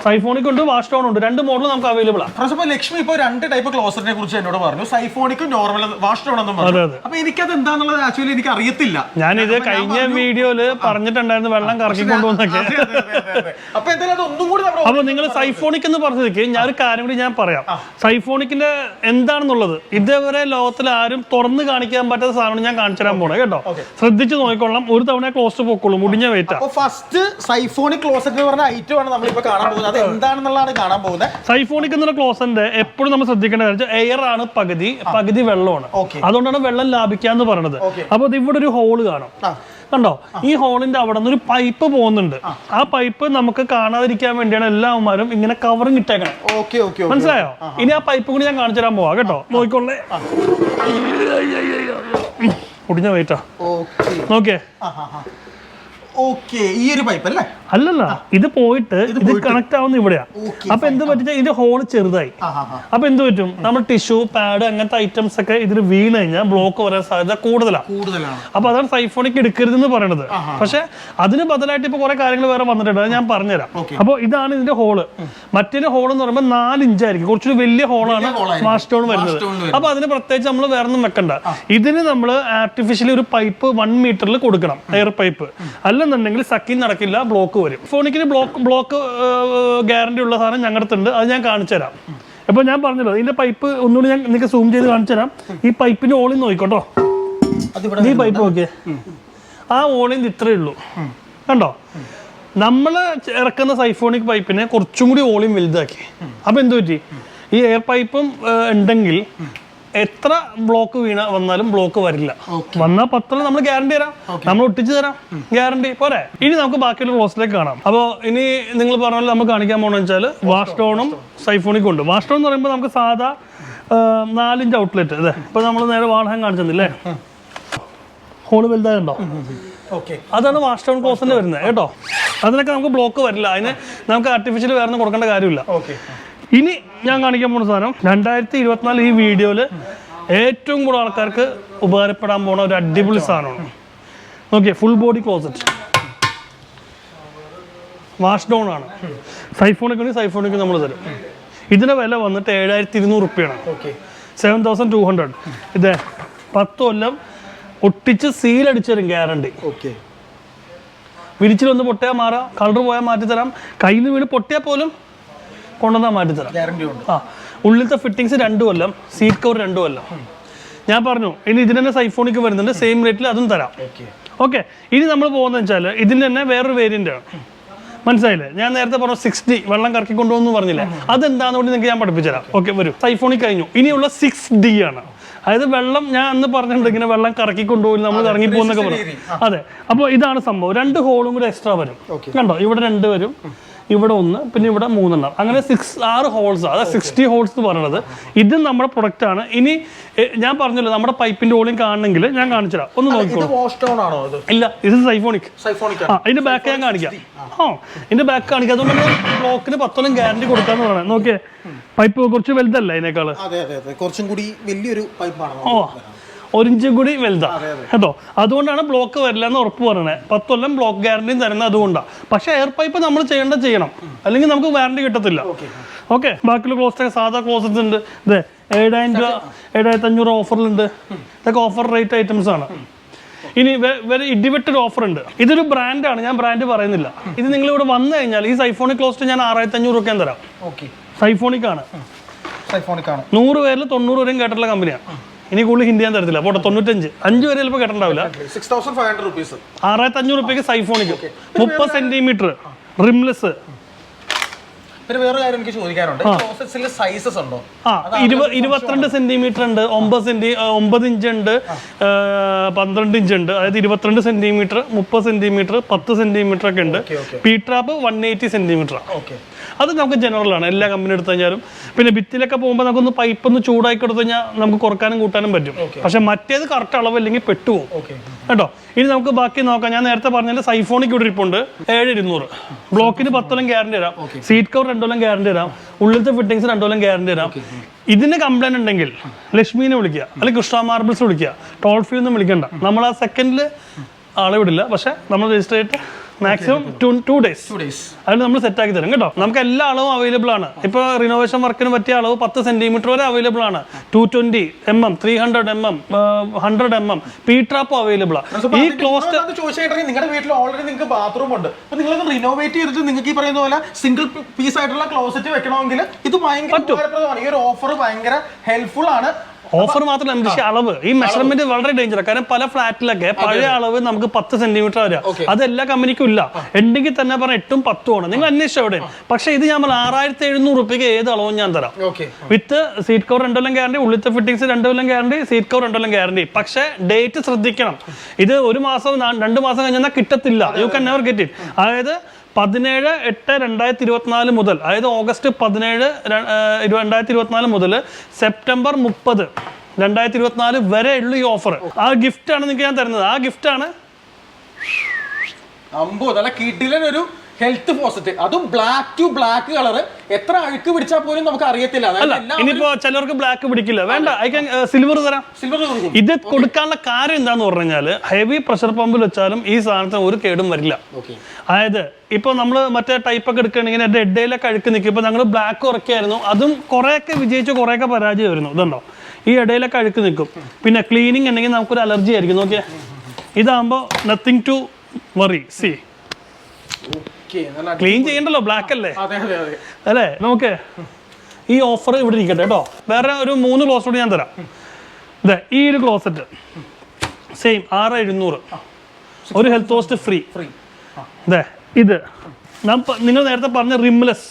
സൈഫോണിക് ഉണ്ട്, വാഷ്ടോൺ ഉണ്ട്. 2 മോഡൽ നമുക്ക് അവൈലബിൾ ആണ്. ലക്ഷ്മി ഇപ്പൊ 2 ടൈപ്പ് ക്ലോസറ്റിനെ കുറിച്ച് എന്നോട് പറഞ്ഞു, സൈഫോണിക്കും നോർമൽ വാഷ്ടോൺ എന്നും പറഞ്ഞു. അപ്പൊ എനിക്കത് എന്താന്നുള്ളത് ആക്ച്വലി എനിക്ക് അറിയത്തില്ല. ഞാനിത് കഴിഞ്ഞ വീഡിയോയില് പറഞ്ഞിട്ടുണ്ടായിരുന്നു, വെള്ളം കറക്കി കൊണ്ടുവന്നൊക്കെ. അപ്പൊ നിങ്ങൾ സൈഫോണിക് എന്ന് പറഞ്ഞത് ഞാൻ ഒരു കാര്യം കൂടി ഞാൻ പറയാം. സൈഫോണിക്കിന്റെ എന്താണെന്നുള്ളത് ഇതേവരെ ലോകത്തിൽ ആരും തുറന്ന് കാണിക്കാൻ പറ്റാത്ത സാധനം ഞാൻ കാണിച്ചു തരാൻ പോണേ കേട്ടോ. ശ്രദ്ധിച്ച് നോക്കിക്കൊള്ളാം. ഒരു തവണ ക്ലോസ് പോക്കുള്ളൂ, മുടിഞ്ഞ വെയിറ്റ്. ഫസ്റ്റ് സൈഫോണിക് ക്ലോസറ്റ് എന്ന് പറഞ്ഞ ഐറ്റം ആണ് നമ്മൾ കാണാൻ പോകുന്നത്. അത് എന്താണെന്നുള്ളതാണ് കാണാൻ പോകുന്നത്. സൈഫോണിക് എന്നുള്ള ക്ലോസറ്റിന്റെ എപ്പോഴും നമ്മൾ ശ്രദ്ധിക്കേണ്ട കാര്യം എയർ ആണ്, പകുതി വെള്ളമാണ്. അതുകൊണ്ടാണ് വെള്ളം ലാഭിക്കാന്ന് പറയുന്നത്. അപ്പൊ ഇവിടെ ഒരു ഹോള് കാണും, കണ്ടോ? ഈ ഹോളിന്റെ അവിടെ നിന്ന് ഒരു പൈപ്പ് പോകുന്നുണ്ട്. ആ പൈപ്പ് നമുക്ക് കാണാതിരിക്കാൻ വേണ്ടിയാണ് എല്ലാവരും ഇങ്ങനെ കവറിങ് ഇട്ടേക്കണം. മനസ്സിലായോ? ഇനി ആ പൈപ്പ് കൂടി ഞാൻ കാണിച്ചു തരാൻ പോവാ കേട്ടോ. നോക്കിക്കൊള്ളേ, മുടിഞ്ഞ വെയിറ്റാ. നോക്കിയേ, ഈ ഒരു പൈപ്പ് അല്ലേ? അല്ലല്ല, ഇത് പോയിട്ട് ഇത് കണക്ട് ആവുന്ന ഇവിടെയാ. അപ്പൊ എന്ത് പറ്റിച്ചാൽ ഇതിന്റെ ഹോള് ചെറുതായി. അപ്പൊ എന്ത് പറ്റും, നമ്മൾ ടിഷ്യൂ പാഡ് അങ്ങനത്തെ ഐറ്റംസ് ഒക്കെ ഇതിൽ വീണ് കഴിഞ്ഞാൽ ബ്ലോക്ക് വരാൻ സാധ്യത കൂടുതലാണ്. അപ്പൊ അതാണ് സൈഫോണിക് എടുക്കരുതെന്ന് പറയണത്. പക്ഷെ അതിന് ബദലായിട്ട് ഇപ്പൊ കുറെ കാര്യങ്ങൾ വേറെ വന്നിട്ടുണ്ട്, അത് ഞാൻ പറഞ്ഞുതരാം. അപ്പൊ ഇതാണ് ഇതിന്റെ ഹോള്. മറ്റേ ഹോൾ എന്ന് പറയുമ്പോൾ 4 ഇഞ്ചായിരിക്കും, കുറച്ചൊരു വലിയ ഹോളാണ് വാഷ് സ്റ്റോൺ വരുന്നത്. അപ്പൊ അതിന് പ്രത്യേകിച്ച് നമ്മൾ വേറെ ഒന്നും വെക്കണ്ട. ഇതിന് നമ്മൾ ആർട്ടിഫിഷ്യലി ഒരു പൈപ്പ് 1 മീറ്ററിൽ കൊടുക്കണം, എയർ പൈപ്പ്. അല്ലെന്നുണ്ടെങ്കിൽ സക്കിങ് നടക്കില്ല, ബ്ലോക്ക് വരും. ഫോണിക്കിന് ബ്ലോക്ക് ഗ്യാരണ്ടി ഉള്ള സാധനം ഞങ്ങളുടെ അടുത്തുണ്ട്, അത് ഞാൻ കാണിച്ചു തരാം. അപ്പോൾ ഞാൻ പറഞ്ഞല്ലോ ഇതിന്റെ പൈപ്പ് ഒന്നുകൂടി ഞാൻ നിങ്ങൾക്ക് സൂം ചെയ്ത് കാണിച്ചു തരാം. ഈ പൈപ്പിന്റെ ഓളിൽ നോക്കിക്കോട്ടോ, ഈ പൈപ്പ് നോക്കിയേ, ആ ഓളിൽ ഇത്രയേ ഉള്ളൂ, കണ്ടോ? നമ്മൾ ഇറക്കുന്ന സൈഫോണിക് പൈപ്പിനെ കുറച്ചും കൂടി ഓളിയും വലുതാക്കി. അപ്പോൾ എന്ത് പറ്റി, ഈ എയർ പൈപ്പും ഉണ്ടെങ്കിൽ എത്ര ബ്ലോക്ക് വന്നാലും ബ്ലോക്ക് വരില്ല. വന്നാൽ 10 നമ്മൾ ഗ്യാരണ്ടി തരാം, നമ്മൾ ഒട്ടിച്ചു തരാം, ഗ്യാരണ്ടി പോരെ. ഇനി നമുക്ക് ബാക്കിയുള്ള ക്ലോസിലേക്ക് കാണാം. അപ്പോൾ ഇനി നിങ്ങൾ പറഞ്ഞ നമ്മൾ കാണിക്കാൻ പോകണമെന്ന് വെച്ചാൽ വാഷ് സ്റ്റോണും സൈഫോണിക്കും ഉണ്ട്. വാഷ് സ്റ്റോൺ എന്ന് പറയുമ്പോൾ നമുക്ക് സാധാ 4 ഇഞ്ച് ഔട്ട്ലെറ്റ്. അതെ, ഇപ്പൊ നമ്മൾ നേരെ വാൾഹാങ് കാണിച്ചെന്നില്ലേ, ഹോള് വലുതായിട്ടുണ്ടോ? അതാണ് വാഷ് സ്റ്റോൺ ക്ലോസിന്റെ വരുന്നത് കേട്ടോ. അതിനൊക്കെ നമുക്ക് ബ്ലോക്ക് വരില്ല, അതിന് നമുക്ക് ആർട്ടിഫിഷ്യൽ വേറെ കൊടുക്കേണ്ട കാര്യമില്ല. ഇനി ഞാൻ കാണിക്കാൻ പോകുന്ന സാധനം 2024 ഈ വീഡിയോയിൽ ഏറ്റവും കൂടുതൽ ആൾക്കാർക്ക് ഉപകാരപ്പെടാൻ പോകുന്ന ഒരു അടിപൊളി സാധനമാണ്. നോക്കിയേ, full body closet wash down ആണ്. സൈഫോണിക്ക് നമ്മൾ തരും. ഇതിന്റെ വില വന്നിട്ട് 7200 റുപ്യാണ്, 7200. ഇത് 10 കൊല്ലം ഒട്ടിച്ച് സീലടിച്ചു തരും, ഗ്യാരണ്ടി. വിരിച്ചിലൊന്ന് പൊട്ടിയാൽ മാറാം, കളർ പോയാൽ മാറ്റിത്തരാം, കയ്യിൽ നിന്ന് വീണ് പൊട്ടിയാൽ പോലും കൊണ്ടുവന്നാൽ മാറ്റിത്തരാം. ഉള്ളിലത്തെ ഫിറ്റിങ്സ് 2 കൊല്ലം, സീറ്റ് കവർ 2 കൊല്ലം. ഞാൻ പറഞ്ഞു ഇനി ഇതിന് തന്നെ സൈഫോണിക്ക് വരുന്നുണ്ട്, സെയിം റേറ്റിൽ അതും തരാം. ഓക്കെ, ഇനി നമ്മൾ പോകുന്നത് വെച്ചാൽ ഇതിന് തന്നെ വേറൊരു വേരിയന്റ് ആണ്. മനസ്സിലായില്ലേ? ഞാൻ നേരത്തെ പറഞ്ഞു 6D വെള്ളം കറക്കി കൊണ്ടുപോകുന്നു പറഞ്ഞില്ലേ, അതെന്താന്ന് കൂടി നിങ്ങൾക്ക് ഞാൻ പഠിപ്പിച്ചുതരാം. ഓക്കെ, വരും. സൈഫോണിക് കഴിഞ്ഞു, ഇനിയുള്ള 6D ആണ്. അതായത് വെള്ളം, ഞാൻ അന്ന് പറഞ്ഞിട്ടുണ്ട് ഇങ്ങനെ വെള്ളം കറക്കി കൊണ്ടുപോയി നമ്മൾ ഇറങ്ങി പോകുന്നൊക്കെ പറഞ്ഞു. അതെ, അപ്പോൾ ഇതാണ് സംഭവം. 2 ഹോളും കൂടി എക്സ്ട്രാ വരും. കണ്ടോ, ഇവിടെ 2 വരും, ഇവിടെ 1, പിന്നെ ഇവിടെ 3. അങ്ങനെ 6 ഹോൾസ്, അതായത് 60 ഹോൾസ് എന്ന് പറയുന്നത്. ഇത് നമ്മുടെ പ്രൊഡക്റ്റ് ആണ്. ഇനി ഞാൻ പറഞ്ഞല്ലോ നമ്മുടെ പൈപ്പിന്റെ ഓളിയും കാണണമെങ്കിൽ ഞാൻ കാണിച്ചുതരാം, ഒന്ന് നോക്കിക്കോളൂ. ഇല്ല, ഇത് സൈഫോണിക്. ഇതിന്റെ ബാക്ക് ഞാൻ കാണിക്കാം. ഇതിന്റെ ബാക്ക് കാണിക്കാം. അതുകൊണ്ട് ബ്ലോക്കിന് 10 കൊല്ലം ഗ്യാരണ്ടി കൊടുക്കാന്ന് പറയുന്നത്. നോക്കിയേ, പൈപ്പ് കുറച്ച് വലുതല്ല ഇതിനേക്കാള്, കുറച്ചും കൂടി വലിയൊരു പൈപ്പാണ്. 1 ഇഞ്ചും കൂടി വലുതാ കേട്ടോ. അതുകൊണ്ടാണ് ബ്ലോക്ക് വരില്ല എന്ന് ഉറപ്പ് പറയണത്. 10 കൊല്ലം ബ്ലോക്ക് ഗ്യാരണ്ടിയും തരുന്നത് അതുകൊണ്ടാണ്. പക്ഷേ എയർ പൈപ്പ് നമ്മൾ ചെയ്യണം, അല്ലെങ്കിൽ നമുക്ക് വാറണ്ടി കിട്ടത്തില്ല. ഓക്കെ, ബാക്കിയുള്ള ക്ലോസറ്റ് സാധാ ക്ലോസറ്റ് ഉണ്ട്. ഇതേ 7000 രൂപ, 7500 ഓഫറിലുണ്ട്. ഇതൊക്കെ ഓഫർ റേറ്റ് ഐറ്റംസ് ആണ്. ഇനി വേറെ ഇടിവെട്ടൊരു ഓഫർ ഉണ്ട്. ഇതൊരു ബ്രാൻഡാണ്, ഞാൻ ബ്രാൻഡ് പറയുന്നില്ല. ഇത് നിങ്ങൾ ഇവിടെ വന്നു കഴിഞ്ഞാൽ ഈ സൈഫോണിക് ക്ലോസറ്റ് ഞാൻ 6500 രൂപ തരാം. സൈഫോണിക് ആണ്. 100 പേരിൽ 90 വരെയും കേട്ടിട്ടുള്ള കമ്പനിയാണ്. ഇനി കൂടുതൽ ഹിന്ദി ഞാൻ തരത്തില്ല, പോട്ടെ 95, 5 വരെ ചിലപ്പോൾ കേട്ടിട്ടുണ്ടാവില്ല. 6500 രൂപയ്ക്ക് സൈഫോണിക്ക് 30 സെന്റിമീറ്റർ റിംലെസ്. പിന്നെ വേറെ കാര്യം എനിക്ക് ചോദിക്കാനുണ്ട്, ക്ലോസറ്റ്സിലെ സൈസസ് ഉണ്ടോ? 22 സെന്റിമീറ്റർ ഉണ്ട്, 9 ഇഞ്ച് ഉണ്ട്, 12 ഇഞ്ച് ഉണ്ട്. അതായത് 22 സെന്റിമീറ്റർ, 30 സെന്റിമീറ്റർ, 10 സെന്റിമീറ്റർ ഒക്കെ ഉണ്ട്. P trap 180 centimetre. അത് നമുക്ക് ജനറൽ ആണ്, എല്ലാ കമ്പനി എടുത്തു കഴിഞ്ഞാലും. പിന്നെ ഭിത്തിയിലൊക്കെ പോകുമ്പോൾ നമുക്കൊന്ന് പൈപ്പ് ഒന്ന് ചൂടാക്കി കൊടുത്തു കഴിഞ്ഞാൽ നമുക്ക് കുറക്കാനും കൂട്ടാനും പറ്റും. പക്ഷെ മറ്റേത് കറക്റ്റ് അളവില്ലെങ്കിൽ പെട്ടുപോകും കേട്ടോ. ഇനി നമുക്ക് ബാക്കി നോക്കാം. ഞാൻ നേരത്തെ പറഞ്ഞാൽ സൈഫോണിക്ക് ഇവിടെ ഇരിപ്പുണ്ട് 7200. ബ്ലോക്കിന് 10 കൊല്ലം ഗ്യാരണ്ടി തരാം, സീറ്റ് കവർ 2 കൊല്ലം ഗ്യാരണ്ടി തരാം, ഉള്ളിലത്തെ ഫിറ്റിങ്സ് 2 കൊല്ലം ഗ്യാരണ്ടി തരാം. ഇതിന് കംപ്ലൈന്റ് ഉണ്ടെങ്കിൽ ലക്ഷ്മീനെ വിളിക്കുക, അല്ലെങ്കിൽ കൃഷ്ണ മാർബിൾസ് വിളിക്കുക. ടോൾ ഫ്രീ ഒന്നും വിളിക്കണ്ട. നമ്മൾ ആ സെക്കൻഡിൽ ആളെ വിടില്ല, പക്ഷെ നമ്മൾ രജിസ്റ്റർ ചെയ്തിട്ട് മാക്സിമം 2 days അതിന് നമ്മൾ സെറ്റ് ആക്കി തരും കേട്ടോ. നമുക്ക് എല്ലാ അളവും അവൈലബിൾ ആണ്. ഇപ്പോൾ റിനോവേഷൻ വർക്കിന് പറ്റിയ അളവ് 10 സെന്റിമീറ്റർ വരെ അവൈലബിൾ ആണ്. 220 mm, 300 mm, 100 mm P trap available ആണ്. ഈ ക്ലോസ്റ്റ് ചോദിച്ചിട്ടുണ്ടെങ്കിൽ നിങ്ങളുടെ വീട്ടിൽ ഓൾറെഡി നിങ്ങൾക്ക് ബാത്റൂം ഉണ്ട്, അപ്പൊ നിങ്ങൾ റിനോവേറ്റ് ചെയ്തിട്ട് നിങ്ങൾക്ക് ഈ പറയുന്ന പോലെ സിംഗിൾ പീസ് ആയിട്ടുള്ള ക്ലോസറ്റ് വെക്കണമെങ്കിൽ ഇത് ഭയങ്കര ഉപകാരപ്രദമാണ്. ഈ ഒരു ഓഫർ ഭയങ്കര ഹെൽപ്ഫുൾ ആണ്. ഓഫർ മാത്രമല്ല, പക്ഷേ അളവ്, ഈ മെഷർമെന്റ് വളരെ ഡേഞ്ചർ. കാരണം പല ഫ്ലാറ്റിലൊക്കെ പഴയ അളവ് നമുക്ക് 10 സെന്റിമീറ്റർ വരാം. അത് എല്ലാ കമ്പനിക്കും ഇല്ല. ഉണ്ടെങ്കിൽ തന്നെ പറഞ്ഞ 8ഉം 10ഉം ആണ്. നിങ്ങൾ അന്വേഷിച്ച എവിടെ. പക്ഷേ ഇത് ഞാൻ 6700 രൂപയ്ക്ക് ഏത് അളവും ഞാൻ തരാം. വിത്ത് സീറ്റ് കവർ 2 കൊല്ലം ഗ്യാരണ്ടി, ഉള്ളിലത്തെ ഫിറ്റിംഗ്സ് 2 കൊല്ലം ഗ്യാരണ്ടി, സീറ്റ് കവർ 2 കൊല്ലം ഗ്യാരണ്ടി. പക്ഷേ ഡേറ്റ് ശ്രദ്ധിക്കണം. ഇത് 1 മാസം 2 മാസം കഴിഞ്ഞാൽ കിട്ടത്തില്ല. You can never get it. അതായത് 17/8/2024 മുതൽ, അതായത് ഓഗസ്റ്റ് 17, 2024 മുതൽ സെപ്റ്റംബർ 30, 2024 വരെ ഉള്ളു ഈ ഓഫർ. ആ ഗിഫ്റ്റ് ആണ് നിങ്ങൾക്ക് ഞാൻ തരുന്നത്. ആ ഗിഫ്റ്റ് ആണ് നല്ല കിടിലൻ ഒരു ഹെൽത്ത് ഫോസറ്റ്, അതും ബ്ലാക്ക് ടു ബ്ലാക്ക് കളർ. എത്ര അഴുക്ക് പിടിച്ചാൽ പോലും നമുക്ക് അറിയത്തില്ല. ഇനിയിപ്പോ ചിലർക്ക് ബ്ലാക്ക് പിടിക്കില്ല, വേണ്ട സിൽവർ തരാം. ഇത് കൊടുക്കാനുള്ള കാര്യം എന്താന്ന് പറഞ്ഞാല് ഹെവി പ്രഷർ പമ്പിൽ വെച്ചാലും ഈ സാധനത്തിന് ഒരു കേടും വരില്ല. അതായത് ഇപ്പൊ നമ്മള് മറ്റേ ടൈപ്പ് ഒക്കെ എടുക്കുകയാണെങ്കിൽ എന്റെ ഇടയിലൊക്കെ അഴുക്ക് നിൽക്കും. ഇപ്പൊ ഞങ്ങൾ ബ്ലാക്ക് ഉറക്കായിരുന്നു, അതും കുറെയൊക്കെ വിജയിച്ചു, കുറെയൊക്കെ പരാജയമായിരുന്നു. ഇതുണ്ടോ, ഈ ഇടയിലൊക്കെ അഴുക്ക് നിൽക്കും. പിന്നെ ക്ലീനിങ് ഉണ്ടെങ്കിൽ നമുക്കൊരു അലർജി ആയിരിക്കും. നോക്കിയേ, ഇതാകുമ്പോ നത്തിങ് ടു വറി. സി ക്ലീൻ ചെയ്യണ്ടല്ലോ, ബ്ലാക്ക് അല്ലേ അല്ലേ. നമുക്ക് ഈ ഓഫർ ഇവിടെ ഇരിക്കട്ടെ കേട്ടോ. വേറെ ഒരു 3 ക്ലോസറ്റ് കൂടി ഞാൻ തരാം. അതെ, ഈ ഒരു ക്ലോസറ്റ് സെയിം 6700, ഒരു ഹെൽത്ത് ഹോസ്റ്റ് ഫ്രീ. അതെ, ഇത് നിങ്ങൾ നേരത്തെ പറഞ്ഞ റിംലെസ്,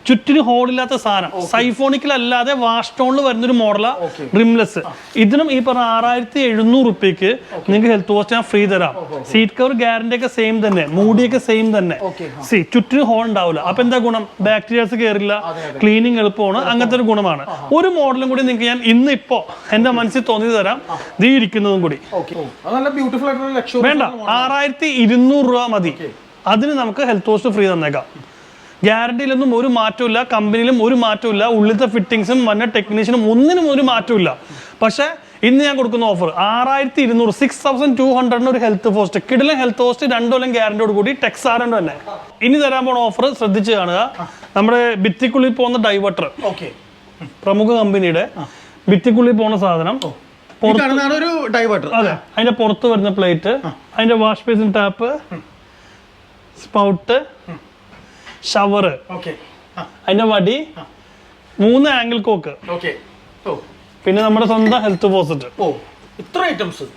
ചുറ്റിന് ഹോളില്ലാത്ത സാധനം, സൈഫോണിക്കലല്ലാതെ വാഷ്ടോണിൽ വരുന്നൊരു മോഡലാ റിംലെസ്. ഇതിനും ഈ പറഞ്ഞ 6700 റുപ്യക്ക് നിങ്ങൾക്ക് ഹെൽത്ത് വാഷ് ഞാൻ ഫ്രീ തരാം. സീറ്റ് കവർ ഗ്യാരണ്ടി ഒക്കെ സെയിം തന്നെ, മൂടിയൊക്കെ സെയിം തന്നെ. ചുറ്റിന് ഹോൾ ഉണ്ടാവില്ല. അപ്പൊ എന്താ ഗുണം? ബാക്ടീരിയാസ് കയറില്ല, ക്ലീനിങ് എളുപ്പമാണ്, അങ്ങനത്തെ ഒരു ഗുണമാണ്. ഒരു മോഡലും കൂടി നിങ്ങൾക്ക് ഞാൻ ഇന്നിപ്പോ എന്റെ മനസ്സിൽ തോന്നി തരാം. ദീ ഇരിക്കുന്നതും കൂടി വേണ്ട, 6200 രൂപ മതി. അതിന് നമുക്ക് ഹെൽത്ത് വാഷ് ഫ്രീ തന്നേക്കാം. ഗ്യാരണ്ടിയിലൊന്നും ഒരു മാറ്റമില്ല, കമ്പനിയിലും ഒരു മാറ്റമില്ല, ഉള്ളിലത്തെ ഫിറ്റിങ്സും വന്ന ടെക്നീഷ്യനും ഒന്നിനും ഒരു മാറ്റമില്ല. പക്ഷേ ഇന്ന് ഞാൻ കൊടുക്കുന്ന ഓഫർ 6200, 6200 ഒരു ഹെൽത്ത് പോസ്റ്റ്, കിടിലൻ ഹെൽത്ത് പോസ്റ്റ്, 2 കൊല്ലം ഗ്യാരണ്ടിയോട് കൂടി ടെക്സാറിന്റെ തന്നെ. ഇനി തരാൻ പോണ ഓഫർ ശ്രദ്ധിച്ച് കാണുക. നമ്മുടെ ഭിത്തിക്കുള്ളിൽ പോകുന്ന ഡൈവേർട്ടർ, പ്രമുഖ കമ്പനിയുടെ ഭിത്തിക്കുള്ളിൽ പോകുന്ന സാധനം, അതെ, അതിന്റെ പുറത്ത് വരുന്ന പ്ലേറ്റ്, അതിന്റെ wash basin tap, spout, shower, അതിന്റെ വടി, 3 ആംഗിൾ കോക്ക്, പിന്നെ നമ്മുടെ സ്വന്തം ഹെൽത്ത് ഫോസറ്റ്. ഇത്ര ഐറ്റംസ്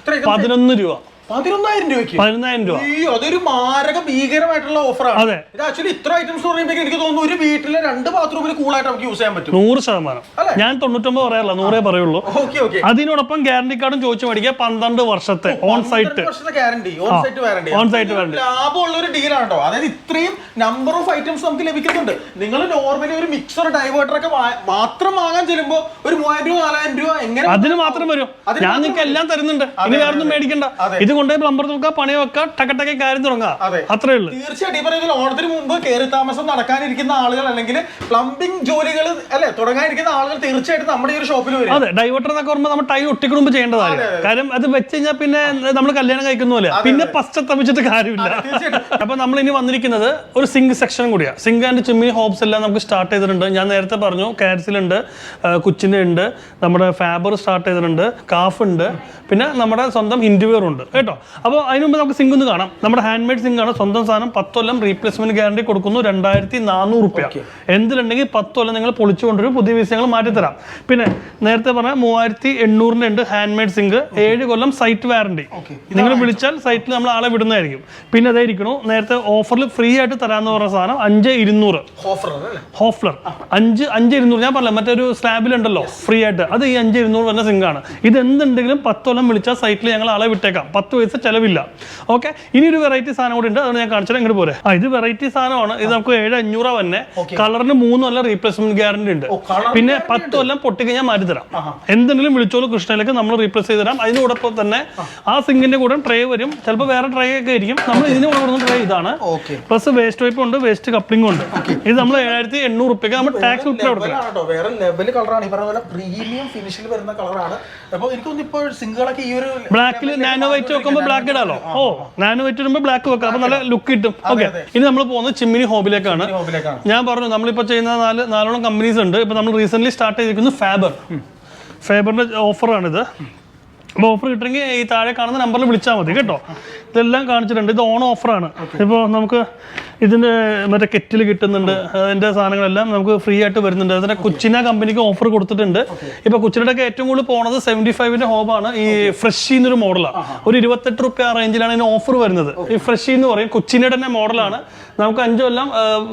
11 രൂപ. 11,000 രൂപയ്ക്ക് 11,000 രൂപ. അതൊരു മാരക ഭീകരമായിട്ടുള്ള ഓഫറാണ്. അതെ, ഇത് ആക്ച്വലി ഇത്ര ഐറ്റംസ് പറയുമ്പോൾ എനിക്ക് തോന്നുന്നു ഒരു വീട്ടിലെ 2 ബാത്റൂമിൽ കൂളായിട്ട് നമുക്ക് യൂസ് ചെയ്യാൻ പറ്റും. 100%. ഞാൻ 99 പറയാറില്ല, 100 പറയുള്ളൂ. അതിനോടൊപ്പം ഗ്യാരണ്ടി കാർഡും ചോദിച്ചു മേടിക്കുക. 12 വർഷത്തെ on site guarantee, on site warranty. ലാഭമുള്ള ഒരു ഡീലാണ് കേട്ടോ. അതായത് ഇത്രയും നമ്പർ ഓഫ് ഐറ്റംസ് നമുക്ക് ലഭിക്കുന്നുണ്ട്. നിങ്ങൾ നോർമലി ഒരു മിക്സർ, ഡൈവേർട്ടർ ഒക്കെ മാത്രം വാങ്ങാൻ ചെല്ലുമ്പോൾ ഒരു 3000 രൂപ 4000 രൂപ എങ്ങനെ അതിന് മാത്രം വരും. ഞാൻ നിങ്ങൾക്ക് എല്ലാം തരുന്നുണ്ട്, ഇനി വേറൊന്നും മേടിക്കണ്ട. ഇത് കൊണ്ടുപോയി പ്ലംബർ നോക്കുക, പണി വെക്കുക, ടക്കട്ടക്കെ കാര്യം തുടങ്ങാം. അത്രേ ഉള്ളൂ. തീർച്ചയായിട്ടും ഓണത്തിന് മുമ്പ് കയറി താമസം നടക്കാനിരിക്കുന്ന ആളുകൾ അല്ലെങ്കിൽ പ്ലംബിംഗ് ജോലികൾ അല്ലെ തുടങ്ങാനിരിക്കുന്ന ആളുകൾ തീർച്ചയായിട്ടും നമ്മുടെ ഈ ഒരു ഷോപ്പിൽ വരും. അതെ, ഡൈവേർട്ടർ എന്നൊക്കെ പറയുമ്പോൾ നമ്മൾ ടൈ ഒട്ടിക്കുമ്പ് ചെയ്യേണ്ടതാണ്. കാര്യം അത് വെച്ച് കഴിഞ്ഞാൽ പിന്നെ നമ്മൾ കല്യാണം കഴിക്കുന്ന പോലെ പിന്നെ പശ്ചാത്തപിച്ചിട്ട് കാര്യമില്ല. അപ്പൊ നമ്മൾ ഇനി വന്നിരിക്കുന്നത് ഒരു സിങ്ക് സെക്ഷൻ കൂടിയാണ്. സിങ്ക് ആൻഡ് ചിമ്മിനി ഹോബ്സ് എല്ലാം നമുക്ക് സ്റ്റാർട്ട് ചെയ്തിട്ടുണ്ട്. ഞാൻ നേരത്തെ പറഞ്ഞു കാരിസിലുണ്ട്, കുച്ചിന്റെ ഉണ്ട്, നമ്മുടെ ഫാബർ സ്റ്റാർട്ട് ചെയ്തിട്ടുണ്ട്, കാഫ് ഉണ്ട്, പിന്നെ നമ്മുടെ സ്വന്തം ഹിൻഡ്വെയർ ഉണ്ട് കേട്ടോ. അപ്പോൾ അതിന് മുമ്പ് നമുക്ക് സിങ്ക് ഒന്ന് കാണാം. നമ്മുടെ ഹാൻഡ് മെയ്ഡ് സിങ്ക് ആണ്, സ്വന്തം സാധനം. 10 കൊല്ലം റീപ്ലേസ്മെന്റ് ഗ്യാരണ്ടി കൊടുക്കുന്നു. 2400 രൂപ. എന്തിലുണ്ടെങ്കിൽ 10 കൊല്ലം നിങ്ങൾ പൊളിച്ചു കൊണ്ടൊരു പുതിയ വിഷയങ്ങൾ മാറ്റിത്തരാം. പിന്നെ നേരത്തെ പറഞ്ഞ 3800 ഉണ്ട് ഹാൻഡ് മെയ്ഡ് സിങ്ക്, 7 കൊല്ലം സൈറ്റ് വാറണ്ടി. നിങ്ങൾ വിളിച്ചാൽ സൈറ്റിൽ നമ്മൾ ആളെ വിടുന്നതായിരിക്കും. പിന്നെ അതായിരിക്കണു നേരത്തെ ഓഫറിൽ ഫ്രീ ആയിട്ട് തരാമെന്ന് പറഞ്ഞ സാധനം 5200 ഹോഫ്ലർ 5200. ഞാൻ പറഞ്ഞ മറ്റൊരു സ്ലാബിലുണ്ടല്ലോ ഫ്രീ ആയിട്ട്, അത് ഈ 5200 വരുന്ന സിങ്ക് ആണ്. ഇത് എന്തുണ്ടെങ്കിലും 10 കൊല്ലം വിളിച്ചാൽ സൈറ്റിൽ ഞങ്ങൾ ആളെ വിട്ടേക്കാം. 10 പൈസ ചെലവില്ല. ഓക്കെ, ഇനി ഒരു വെറൈറ്റി സാധനം കൂടി ഉണ്ട്, അതാണ് ഞാൻ കാണിച്ചത്. ഇങ്ങോട്ട് പോരെ. ഇത് വെറൈറ്റി സാധനമാണ്. ഇത് നമുക്ക് 7500 തന്നെ. കളറിന് 3 കൊല്ലം റീപ്ലേസ്മെന്റ് ഗ്യാരണ്ടി ഉണ്ട്. പിന്നെ 10 കൊല്ലം പൊട്ടിക്കഴിഞ്ഞാൽ മാറ്റി തരാം. എന്തെങ്കിലും വിളിച്ചോളൂ, കൃഷ്ണയിലേക്ക് നമ്മൾ റീപ്ലേസ് ചെയ്ത് തരാം. അതിനോടൊപ്പം തന്നെ ആ സിങ്കിന്റെ കൂടെ ട്രേ വരും. ചിലപ്പോൾ വേറെ ട്രേ ഒക്കെ ആയിരിക്കും. നമ്മൾ ഇതിന് കൊടുക്കുന്ന ട്രേ ഇതാണ്. പ്ലസ് വേസ്റ്റ് പൈപ്പ് ഉണ്ട്, വേസ്റ്റ് കപ്ലിംഗ് ഉണ്ട്. ഇത് നമ്മൾ 7800 രൂപയ്ക്ക് നമ്മൾ ടാക്സ് ഉൾപ്പെടെ കൊടുക്കണം. ബ്ലാക്കിൽ നാനോ വൈറ്റ് വെക്കുമ്പോൾ ബ്ലാക്ക് ഇടാലോ. നാനോ വൈറ്റ് ഇടുമ്പോൾ ബ്ലാക്ക് വെക്കാം, അപ്പൊ നല്ല ലുക്ക് കിട്ടും. ഓക്കെ, ഇനി നമ്മൾ പോകുന്നത് ചിമ്മിനി ഹോബിലേക്കാണ്. ഞാൻ പറഞ്ഞു നമ്മളിപ്പോ ചെയ്യുന്ന 4 കമ്പനീസ് ഉണ്ട്. ഇപ്പൊ നമ്മൾ റീസെന്റ് സ്റ്റാർട്ട് ചെയ്തിരിക്കുന്നത് ഫാബറിന്റെ ഓഫറാണിത്. അപ്പോൾ ഓഫർ കിട്ടണമെങ്കിൽ ഈ താഴെ കാണുന്ന നമ്പറിൽ വിളിച്ചാൽ മതി കേട്ടോ. ഇതെല്ലാം കാണിച്ചിട്ടുണ്ട്. ഇത് ഓൺ ഓഫറാണ്. ഇപ്പോൾ നമുക്ക് ഇതിൻ്റെ മറ്റേ കെറ്റിൽ കിട്ടുന്നുണ്ട്, അതിൻ്റെ സാധനങ്ങളെല്ലാം നമുക്ക് ഫ്രീ ആയിട്ട് വരുന്നുണ്ട്. അതിൻ്റെ കുച്ചിന കമ്പനിക്ക് ഓഫർ കൊടുത്തിട്ടുണ്ട്. ഇപ്പോൾ കുച്ചിനൊക്കെ ഏറ്റവും കൂടുതൽ പോണത് 75ന്റെ ഹോബാണ്. ഈ ഫ്രഷി എന്നൊരു മോഡലാണ്. ഒരു 28 രൂപ ആ റേഞ്ചിലാണ് ഇതിന് ഓഫർ വരുന്നത്. ഈ ഫ്രഷി എന്ന് പറയും, കുച്ചിനയുടെ തന്നെ മോഡലാണ്. നമുക്ക് 5 കൊല്ലം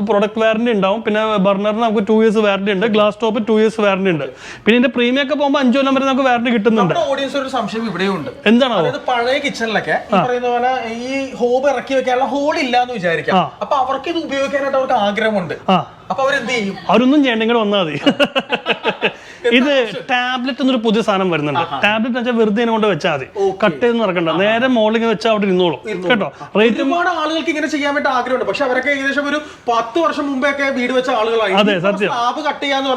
പ്രൊഡക്റ്റ് വാറണ്ടി ഉണ്ടാവും. പിന്നെ ബർണറിന് നമുക്ക് 2 ഇയേഴ്സ് വാറണ്ടി ഉണ്ട്. ഗ്ലാസ് ടോപ്പ് 2 ഇയേഴ്സ് വാറണ്ടി ഉണ്ട്. പിന്നെ ഇതിന്റെ പ്രീമിയം ഒക്കെ പോകുമ്പോൾ 5 കൊല്ലം വരെ നമുക്ക് വാറണ്ടി കിട്ടുന്നുണ്ട്. എന്താണ് പഴയ കിച്ചണിലൊക്കെ ഈ ഹോബ് ഇറക്കി വെക്കാനുള്ള ഹോൾ ഇല്ലാന്ന് വിചാരിക്കാം. അപ്പൊ അവർക്ക് ഇത് ഉപയോഗിക്കാനായിട്ട് അവർക്ക് ആഗ്രഹമുണ്ട്. അപ്പൊ അവരെന്ത് ചെയ്യും? അവരൊന്നും ചെയ്യണ്ട, ഇങ്ങോട്ട് വന്നാൽ മതി. ഇത് ടാബ്ലറ്റ് എന്നൊരു പുതിയ സാധനം വരുന്നുണ്ട്. ടാബ്ലറ്റ് വെച്ചാൽ വെറുതെ കൊണ്ട് വെച്ചാൽ മതി, കട്ട് ചെയ്ത് നടക്കണ്ട, നേരെ മോളിൽ വെച്ചാൽ അവിടെ ഇരുന്നോളൂ കേട്ടോ. റേറ്റ് ഒരുപാട് ആളുകൾക്ക് ഇങ്ങനെ ചെയ്യാൻ വേണ്ടി ആഗ്രഹമുണ്ട്, പക്ഷെ അവരൊക്കെ ഏകദേശം ഒരു 10 വർഷം മുമ്പേ ഒക്കെ വീട് വെച്ച ആളുകളായി. അതെ, സത്യം. സ്ലാബ് കട്ട് ചെയ്യാന്ന്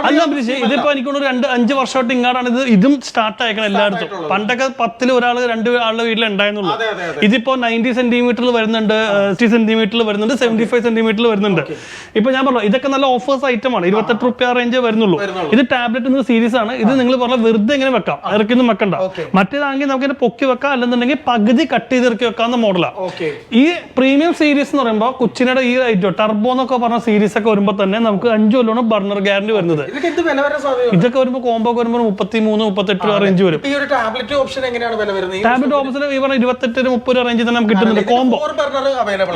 അല്ല, ഇതിപ്പോ എനിക്കൊരു 2-5 വർഷമായിട്ട് ഇങ്ങാടാണ് ഇതും സ്റ്റാർട്ട് ആയിക്കണം എല്ലായിടത്തും. പണ്ടൊക്കെ 10 ഒരാൾ 2 ആളുടെ വീട്ടിൽ ഉണ്ടായിരുന്നുള്ളൂ. ഇതിപ്പോ 90 സെന്റിമീറ്ററിൽ വരുന്നുണ്ട്, 60 സെന്റിമീറ്ററിൽ വരുന്നുണ്ട്, 75 സെന്റിമീറ്ററിൽ വരുന്നുണ്ട്. ഇപ്പൊ ഞാൻ പറഞ്ഞു ഇതൊക്കെ നല്ല ഓഫേഴ്സ് ഐറ്റം ആണ്. 28 രൂപ റേഞ്ച് വരുന്നുള്ളൂ. ഇത് ടാബ്ലറ്റ് എന്ന സീരീസ് ആണ്. ഇത് നിങ്ങൾ പറഞ്ഞ വെറുതെ ഇങ്ങനെ വെക്കാം, ഇറക്കിയൊന്നും വെക്കണ്ട. മറ്റേതാണെങ്കിൽ നമുക്ക് പൊക്കി വെക്കാം, അല്ലെന്നുണ്ടെങ്കിൽ പകുതി കട്ട് ചെയ്ത് ഇറക്കി വെക്കാവുന്ന മോഡലാണ്. ഈ പ്രീമിയം സീരീസ് എന്ന് പറയുമ്പോൾ കുച്ചിനയുടെ ഈ ഐറ്റം ടർബോ എന്നൊക്കെ പറഞ്ഞ സീരീസ് ഒക്കെ വരുമ്പോൾ തന്നെ നമുക്ക് 5 കൊല്ലമാണ് ബർണർ ഗ്യാരണ്ടി വരുന്നത്. ഇതൊക്കെ വരുമ്പോൾ കോംബോ വരുമ്പോൾ 33-38 രൂപ റേഞ്ച് വരും. ടാബ്ലറ്റ് ഓപ്ഷൻ എങ്ങനെയാണ് വില വരുന്നത്? ടാബ്ലറ്റ് ഓപ്ഷൻ ഈ പറഞ്ഞ 28-30 രൂപ റേഞ്ചിൽ തന്നെ നമുക്ക് കിട്ടുന്നുണ്ട് കോംബോ.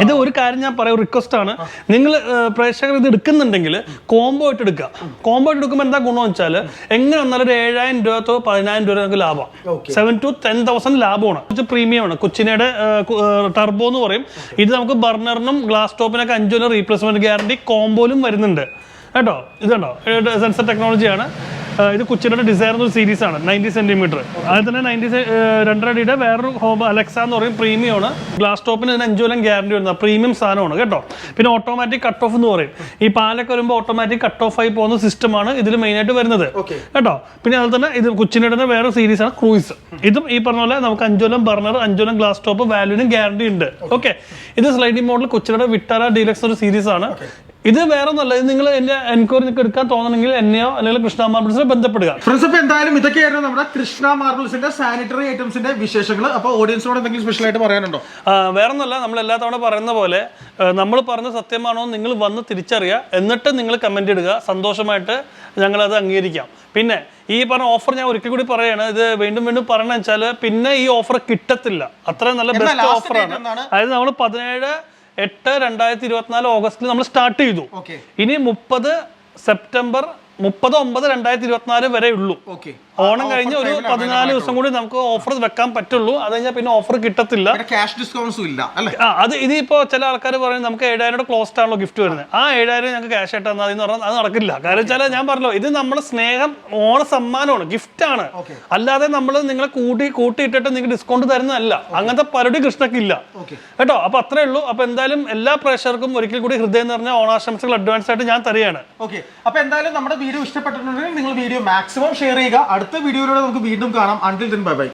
ഇത് ഒരു കാര്യം ഞാൻ പറയാം, റിക്വസ്റ്റ് ആണ്, നിങ്ങൾ പ്രേക്ഷകർ ഇത് എടുക്കുന്നുണ്ടെങ്കിൽ കോംബോ ആയിട്ട് എടുക്കുക. കോംബോ ആയിട്ട് എടുക്കുമ്പോൾ എന്താ ഗുണം വെച്ചാൽ എങ്ങനെ വന്നാലും ഒരു 7000 രൂപ 10000 രൂപ നമുക്ക് ലാഭം, 7,000 to 10,000 ലാഭമാണ്. പ്രീമിയം ആണ്. കുച്ചിനയുടെ ടർബോ എന്ന് പറയും. ഇത് നമുക്ക് ബർണറിനും ഗ്ലാസ് ടോപ്പിനൊക്കെ 5 കൊല്ലം റീപ്ലേസ്മെന്റ് ഗ്യാരണ്ടി കോംബോയിലും വരുന്നുണ്ട് കേട്ടോ. ഇതുണ്ടോ, സെൻസർ ടെക്നോളജിയാണ്. ഇത് കുച്ചിനയുടെ ഡിസയർ എന്നൊരു സീരീസ് ആണ്, 90 സെന്റിമീറ്റർ. അതിൽ തന്നെ 2.5 അടിയുടെ വേറൊരു ഹോം അലക്സ എന്ന് പറയും, പ്രീമിയം ആണ്. ഗ്ലാസ് ടോപ്പിന് ഇതിന് 5 കൊല്ലം ഗ്യാരണ്ടി വരുന്ന പ്രീമിയം സാധനമാണ് കേട്ടോ. പിന്നെ ഓട്ടോമാറ്റിക് കട്ട് ഓഫ് എന്ന് പറയും. ഈ പാലൊക്കെ വരുമ്പോൾ ഓട്ടോമാറ്റിക് കട്ട് ഓഫ് ആയി പോകുന്ന സിസ്റ്റമാണ് ഇതിൽ മെയിൻ ആയിട്ട് വരുന്നത് കേട്ടോ. പിന്നെ അതുപോലെ തന്നെ ഇത് കുച്ചിനയുടെ വേറെ സീരീസ് ആണ് ക്രൂയിസ്. ഇതും ഈ പറഞ്ഞ പോലെ നമുക്ക് 5 കൊല്ലം ബർണർ, 5 കൊല്ലം ഗ്ലാസ് ടോപ്പ്, വാല്യൂനും ഗ്യാരണ്ടി ഉണ്ട്. ഓക്കെ, ഇത് സ്ലൈഡിംഗ് മോഡൽ കുച്ചിനയുടെ വിട്ടാര ഡീലക്സ് ഒരു സീരീസ് ആണ്. ഇത് വേറെ ഒന്നല്ല, ഇത് നിങ്ങൾ എന്റെ എൻക്വയറി നിങ്ങൾക്ക് എടുക്കാൻ തോന്നണമെങ്കിൽ എന്നെയോ അല്ലെങ്കിൽ കൃഷ്ണ മാർബിൾസിനെ ബന്ധപ്പെടുക. ഫ്രണ്ട്സ്, അപ്പൊ എന്തായാലും ഇതൊക്കെയായിരുന്നു നമ്മുടെ കൃഷ്ണ മാർബിൾസിന്റെ സാനിറ്ററി ഐറ്റംസിന്റെ വിശേഷങ്ങൾ. അപ്പൊ ഓഡിയൻസിനോട് എന്തെങ്കിലും സ്പെഷ്യൽ ആയിട്ട് പറയാനുണ്ടോ? വേറെ ഒന്നല്ല, നമ്മൾ എല്ലാ തവണ പറയുന്ന പോലെ നമ്മൾ പറഞ്ഞ സത്യമാണോ നിങ്ങൾ വന്ന് തിരിച്ചറിയുക, എന്നിട്ട് നിങ്ങൾ കമന്റ് ഇടുക. സന്തോഷമായിട്ട് ഞങ്ങളത് അംഗീകരിക്കാം. പിന്നെ ഈ പറഞ്ഞ ഓഫർ ഞാൻ ഒരിക്കൽ കൂടി പറയാണ്, ഇത് വീണ്ടും വീണ്ടും പറയണമെന്ന് വെച്ചാൽ പിന്നെ ഈ ഓഫർ കിട്ടത്തില്ല. അത്രയും നല്ല ബെസ്റ്റ് ഓഫറാണ്. അതായത് നമ്മൾ 17/8/2024 ഓഗസ്റ്റിൽ നമ്മൾ സ്റ്റാർട്ട് ചെയ്തു. ഇനി 30 സെപ്റ്റംബർ 30/9/2024 വരെ ഉള്ളൂ. ഓണം കഴിഞ്ഞ് ഒരു 14 ദിവസം കൂടി നമുക്ക് ഓഫർ വെക്കാൻ പറ്റുള്ളൂ. അത് കഴിഞ്ഞാൽ പിന്നെ ഓഫർ കിട്ടത്തില്ല. ക്യാഷ് ഡിസ്കൗണ്ട്സും ഇല്ല. അത് ഇതിപ്പോ ചില ആൾക്കാർ പറയും നമുക്ക് 7,000 ക്ലോസ്ഡ് ആണല്ലോ ഗിഫ്റ്റ് വരുന്നത്. ആ 7,000 ഞങ്ങൾക്ക് ക്യാഷ് ആയിട്ട് തന്നാൽ എന്ന് പറഞ്ഞാൽ അത് നടക്കില്ല. കാരണം വെച്ചാൽ ഞാൻ പറഞ്ഞല്ലോ, ഇത് നമ്മുടെ സ്നേഹം, ഓണ സമ്മാനമാണ്, ഗിഫ്റ്റ് ആണ്. അല്ലാതെ നമ്മൾ നിങ്ങളെ കൂട്ടിയിട്ടിട്ട് നിങ്ങൾക്ക് ഡിസ്കൗണ്ട് തരുന്നതല്ല. അങ്ങനത്തെ പരിപാടി കൃഷ്ണക്കില്ല കേട്ടോ. അപ്പൊ അത്രേ ഉള്ളൂ. അപ്പൊ എന്തായാലും എല്ലാ പ്രേക്ഷകർക്കും ഒരിക്കൽ കൂടി ഹൃദയം നിറഞ്ഞ ഓണാശംസകൾ അഡ്വാൻസ് ആയിട്ട് ഞാൻ തരികയാണ്. അപ്പൊ എന്തായാലും നമ്മുടെ വീഡിയോ ഇഷ്ടപ്പെട്ടിട്ടുണ്ടെങ്കിൽ നിങ്ങൾ വീഡിയോ മാക്സിമം ഷെയർ ചെയ്യുക. അടുത്ത വീഡിയോയിലൂടെ നമുക്ക് വീണ്ടും കാണാം. Until then bye bye.